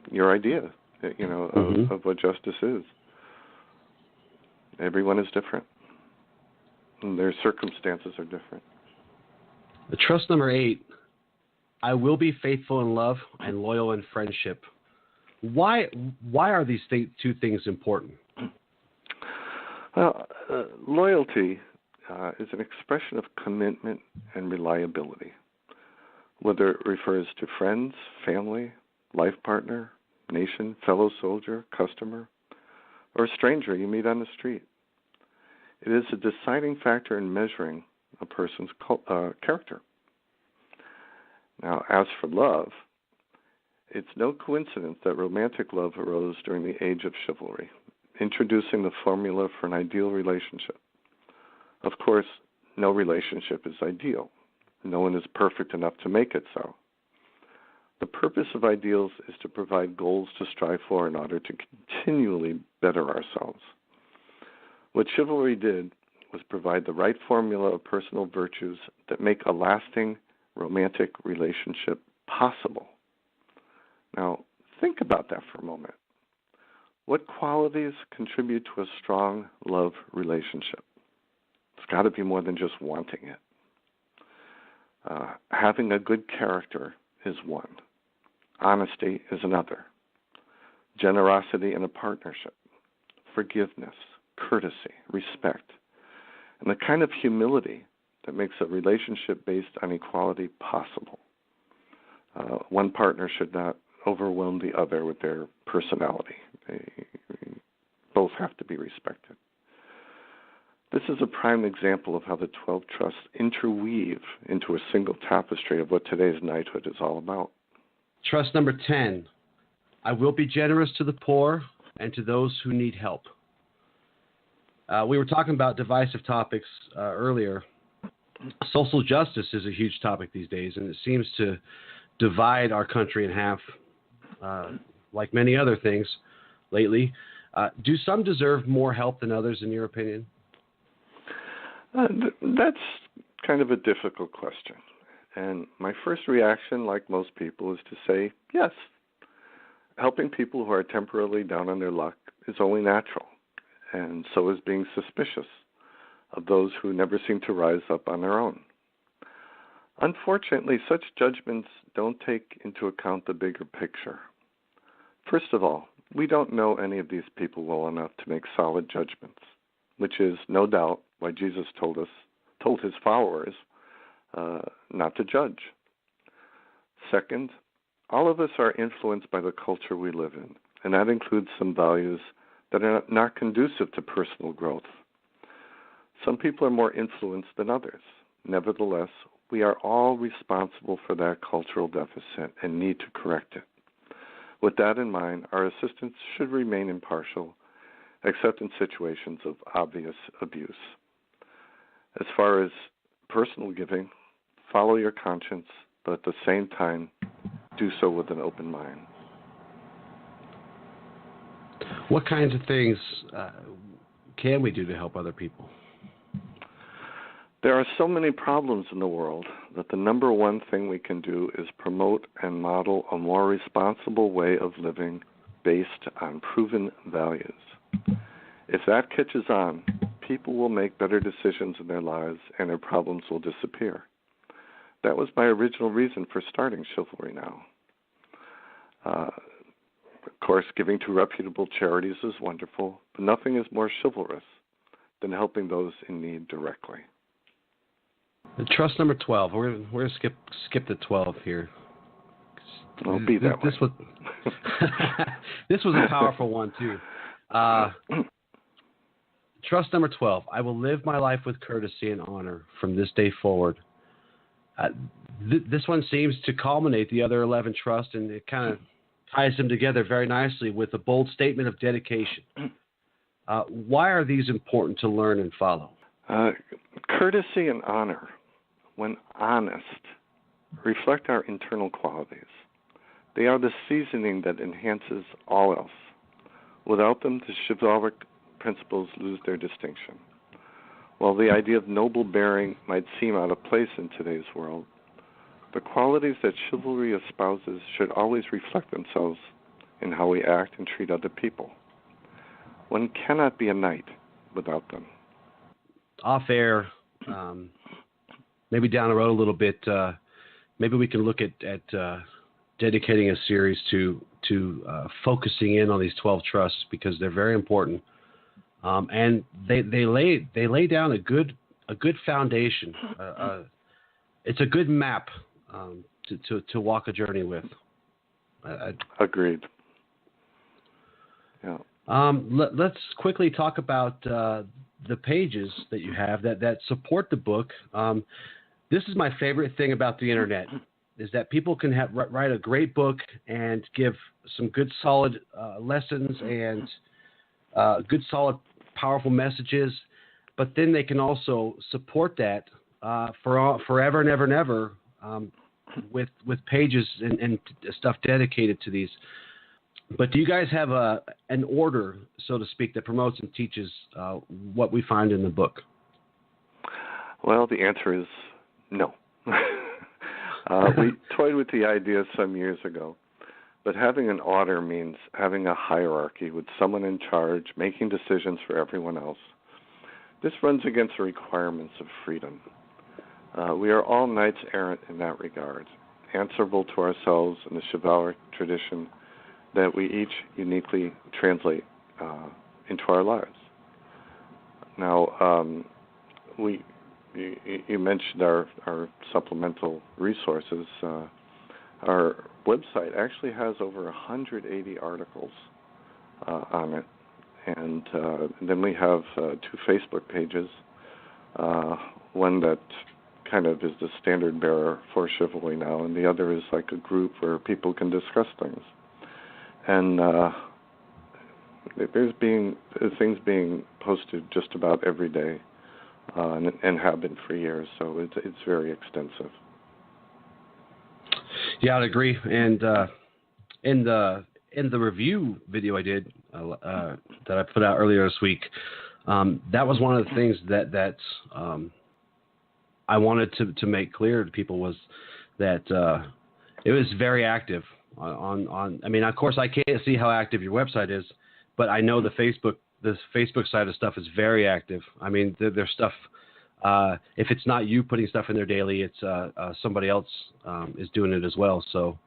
your idea, of what justice is. Everyone is different, and their circumstances are different. The trust number 8: I will be faithful in love and loyal in friendship. Why are these two things important? Well, loyalty is an expression of commitment and reliability, whether it refers to friends, family, life partner, nation, fellow soldier, customer, or a stranger you meet on the street. It is a deciding factor in measuring a person's character. Now, as for love, it's no coincidence that romantic love arose during the age of chivalry, introducing the formula for an ideal relationship. Of course, no relationship is ideal. No one is perfect enough to make it so. The purpose of ideals is to provide goals to strive for in order to continually better ourselves. What chivalry did was provide the right formula of personal virtues that make a lasting romantic relationship possible. Now, think about that for a moment. What qualities contribute to a strong love relationship? It's got to be more than just wanting it. Having a good character is one. Honesty is another. Generosity in a partnership. Forgiveness, courtesy, respect, and the kind of humility that makes a relationship based on equality possible. One partner should not overwhelm the other with their personality. They both have to be respected. This is a prime example of how the 12 trusts interweave into a single tapestry of what today's knighthood is all about. Trust number 10: I will be generous to the poor and to those who need help. We were talking about divisive topics earlier. Social justice is a huge topic these days, and it seems to divide our country in half, like many other things lately. Do some deserve more help than others, in your opinion? That's kind of a difficult question. And my first reaction, like most people, is to say yes. Helping people who are temporarily down on their luck is only natural, and so is being suspicious of those who never seem to rise up on their own. Unfortunately, such judgments don't take into account the bigger picture. First of all, we don't know any of these people well enough to make solid judgments, which is no doubt why Jesus told his followers not to judge. Second, all of us are influenced by the culture we live in, and that includes some values that are not conducive to personal growth. Some people are more influenced than others. Nevertheless, we are all responsible for that cultural deficit and need to correct it. With that in mind, our assistance should remain impartial, except in situations of obvious abuse. As far as personal giving, follow your conscience, but at the same time, do so with an open mind. What kinds of things can we do to help other people? There are so many problems in the world that the number one thing we can do is promote and model a more responsible way of living based on proven values. If that catches on, people will make better decisions in their lives and their problems will disappear. That was my original reason for starting Chivalry-Now. Of course, giving to reputable charities is wonderful, but nothing is more chivalrous than helping those in need directly. Trust number 12. We're going to skip the 12 here. I'll be that way. This was a powerful one, too. Trust number 12. I will live my life with courtesy and honor from this day forward. This one seems to culminate the other 11 trusts, and it kind of ties them together very nicely with a bold statement of dedication. Why are these important to learn and follow? Courtesy and honor, when honest, reflect our internal qualities. They are the seasoning that enhances all else. Without them, the chivalric principles lose their distinction. While the idea of noble bearing might seem out of place in today's world, the qualities that chivalry espouses should always reflect themselves in how we act and treat other people. One cannot be a knight without them. Off air, maybe down the road a little bit, maybe we can look at dedicating a series to focusing in on these 12 trusts, because they're very important, and they lay down a good foundation. It's a good map to walk a journey with. Agreed. Yeah. Let's quickly talk about the pages that you have that support the book. This is my favorite thing about the internet, is that people can write a great book and give some good, solid lessons and good, solid, powerful messages, but then they can also support that forever and ever and ever with pages and stuff dedicated to these. But do you guys have an order, so to speak, that promotes and teaches what we find in the book? Well, the answer is no. We toyed with the idea some years ago, but having an order means having a hierarchy with someone in charge making decisions for everyone else. This runs against the requirements of freedom. We are all knights errant in that regard, answerable to ourselves in the chivalric tradition that we each uniquely translate into our lives. Now, you mentioned our supplemental resources. Our website actually has over 180 articles on it, and then we have 2 Facebook pages. One that kind of is the standard bearer for Chivalry-Now, and the other is like a group where people can discuss things. And there's things being posted just about every day, and have been for years. So it's very extensive. Yeah, I'd agree. And in the review video I did that I put out earlier this week, that was one of the things that I wanted to make clear to people, was that it was very active. I mean, of course, I can't see how active your website is, but I know the Facebook side of stuff is very active. I mean, there's stuff. If it's not you putting stuff in there daily, it's somebody else is doing it as well. So,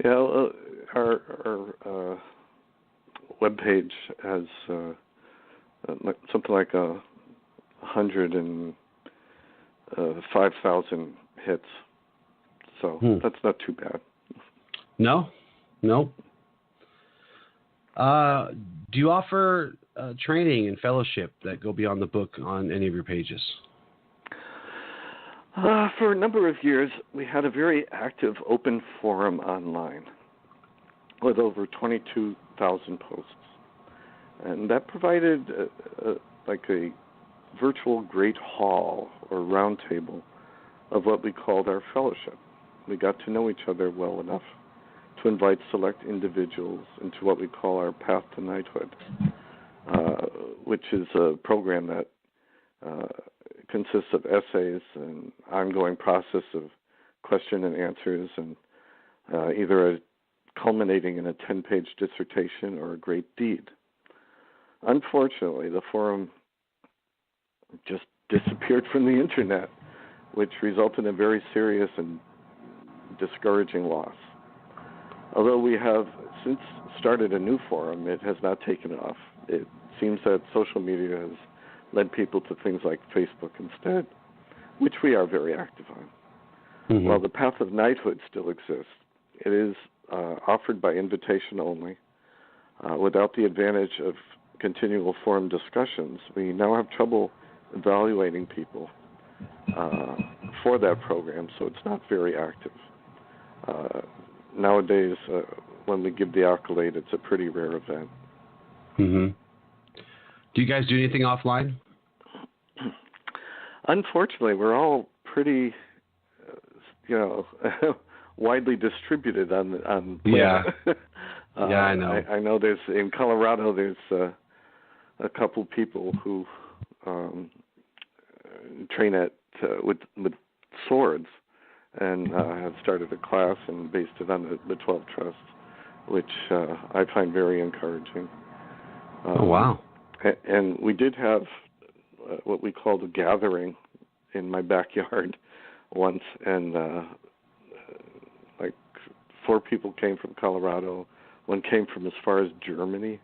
yeah, our webpage has something like 105,000 hits. So that's not too bad. No. Do you offer training and fellowship that go beyond the book on any of your pages? For a number of years, we had a very active open forum online with over 22,000 posts. And that provided like a virtual great hall or round table of what we called our fellowship. We got to know each other well enough to invite select individuals into what we call our Path to Knighthood, which is a program that consists of essays and ongoing process of question and answers, and either culminating in a 10-page dissertation or a great deed. Unfortunately, the forum just disappeared from the internet, which resulted in a very serious and discouraging loss. Although we have since started a new forum, it has not taken off. It seems that social media has led people to things like Facebook instead, which we are very active on. Mm-hmm. While the Path of Knighthood still exists, it is offered by invitation only, without the advantage of continual forum discussions, we now have trouble evaluating people for that program, so it's not very active. Nowadays, when we give the accolade, it's a pretty rare event. Mm-hmm. Do you guys do anything offline? Unfortunately, we're all pretty, widely distributed on Yeah. Yeah, I know. I know there's in Colorado. There's a couple people who train at with swords, and have started a class and based it on the 12 trusts, which I find very encouraging. Oh wow! And we did have what we called a gathering in my backyard once, and like 4 people came from Colorado. One came from as far as Germany.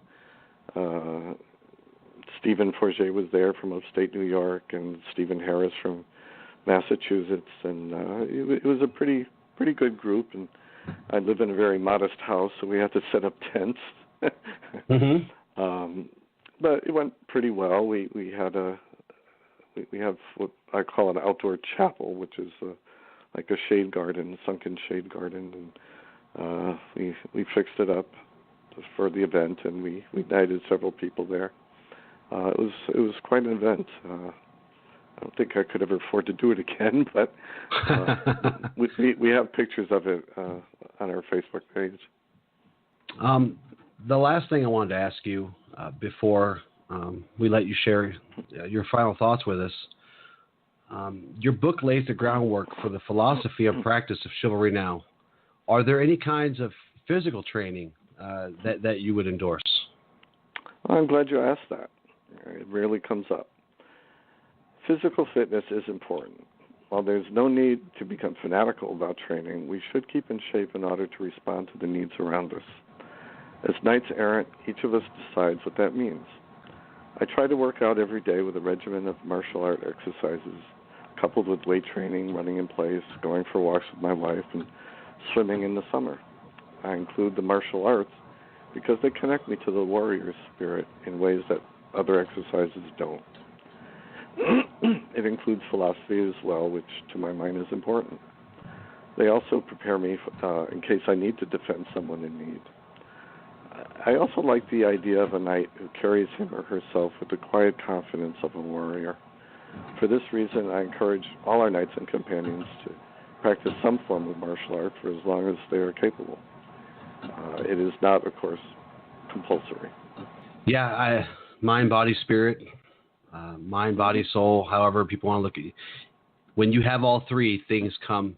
Stephen Forget was there from upstate New York, and Stephen Harris from Massachusetts, and it was a pretty good group. And I live in a very modest house, so we had to set up tents. Mm-hmm. But it went pretty well. We have what I call an outdoor chapel, which is like a shade garden, sunken shade garden, and we fixed it up for the event, and we invited several people there. It was quite an event. I don't think I could ever afford to do it again, but we have pictures of it on our Facebook page. The last thing I wanted to ask you before we let you share your final thoughts with us, your book lays the groundwork for the philosophy and practice of Chivalry-Now. Are there any kinds of physical training that you would endorse? I'm glad you asked that. It rarely comes up. Physical fitness is important. While there's no need to become fanatical about training, we should keep in shape in order to respond to the needs around us. As knights errant, each of us decides what that means. I try to work out every day with a regimen of martial art exercises, coupled with weight training, running in place, going for walks with my wife, and swimming in the summer. I include the martial arts because they connect me to the warrior spirit in ways that other exercises don't. It includes philosophy as well, which to my mind is important. They also prepare me in case I need to defend someone in need. I also like the idea of a knight who carries him or herself with the quiet confidence of a warrior. For this reason, I encourage all our knights and companions to practice some form of martial art for as long as they are capable. It is not, of course, compulsory. Yeah, mind, body, spirit, mind, body, soul, however people want to look at you. When you have all three, things come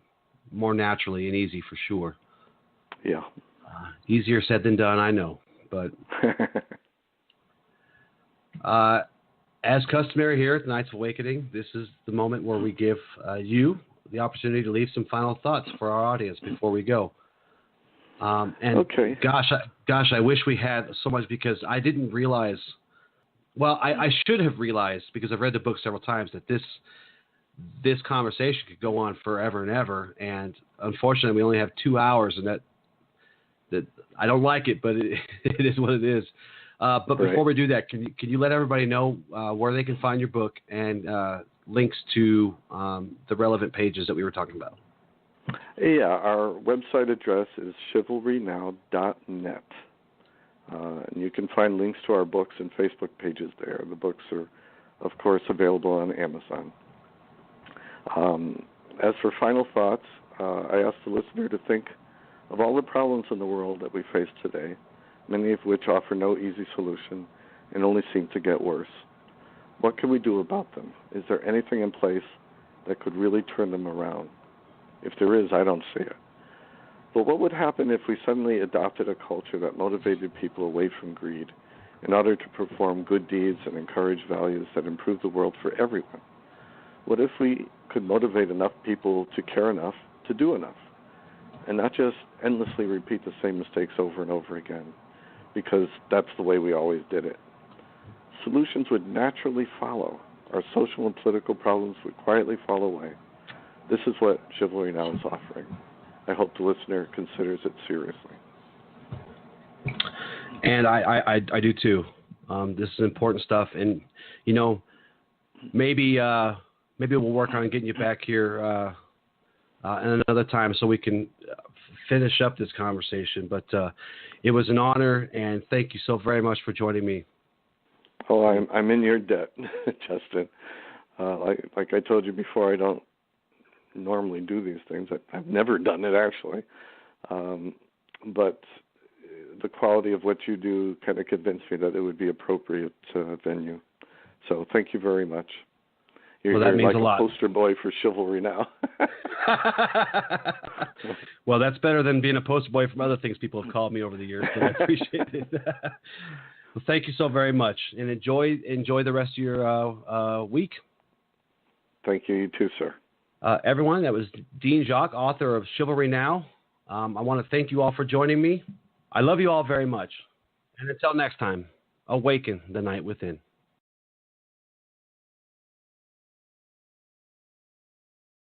more naturally and easy for sure. Yeah. Easier said than done, I know. But as customary here at the Knights of Awakening, this is the moment where we give you the opportunity to leave some final thoughts for our audience before we go. And okay. Gosh, I wish we had so much because I didn't realize. Well, I should have realized because I've read the book several times that this conversation could go on forever and ever. And unfortunately, we only have 2 hours, and that I don't like it, but it is what it is. But before we do that, can you let everybody know where they can find your book and links to the relevant pages that we were talking about? Yeah, our website address is chivalrynow.net. And you can find links to our books and Facebook pages there. The books are, of course, available on Amazon. As for final thoughts, I ask the listener to think of all the problems in the world that we face today, many of which offer no easy solution and only seem to get worse. What can we do about them? Is there anything in place that could really turn them around? If there is, I don't see it. But what would happen if we suddenly adopted a culture that motivated people away from greed in order to perform good deeds and encourage values that improve the world for everyone? What if we could motivate enough people to care enough to do enough and not just endlessly repeat the same mistakes over and over again because that's the way we always did it? Solutions would naturally follow. Our social and political problems would quietly fall away. This is what Chivalry-Now is offering. I hope the listener considers it seriously. And I do too. This is important stuff, and maybe we'll work on getting you back here another time so we can finish up this conversation. But it was an honor, and thank you so very much for joining me. Oh, I'm in your debt, Justin. Like I told you before, I don't normally do these things. I've never done it, actually. But the quality of what you do kind of convinced me that it would be appropriate venue. So thank you very much. You're like a poster boy for Chivalry-Now. Well, that's better than being a poster boy from other things people have called me over the years, so I appreciate it. Well, thank you so very much, and enjoy the rest of your week. Thank you. You too, sir. Everyone, that was Dean Jaqcues, author of Chivalry-Now. I want to thank you all for joining me. I love you all very much. And until next time, awaken the night within.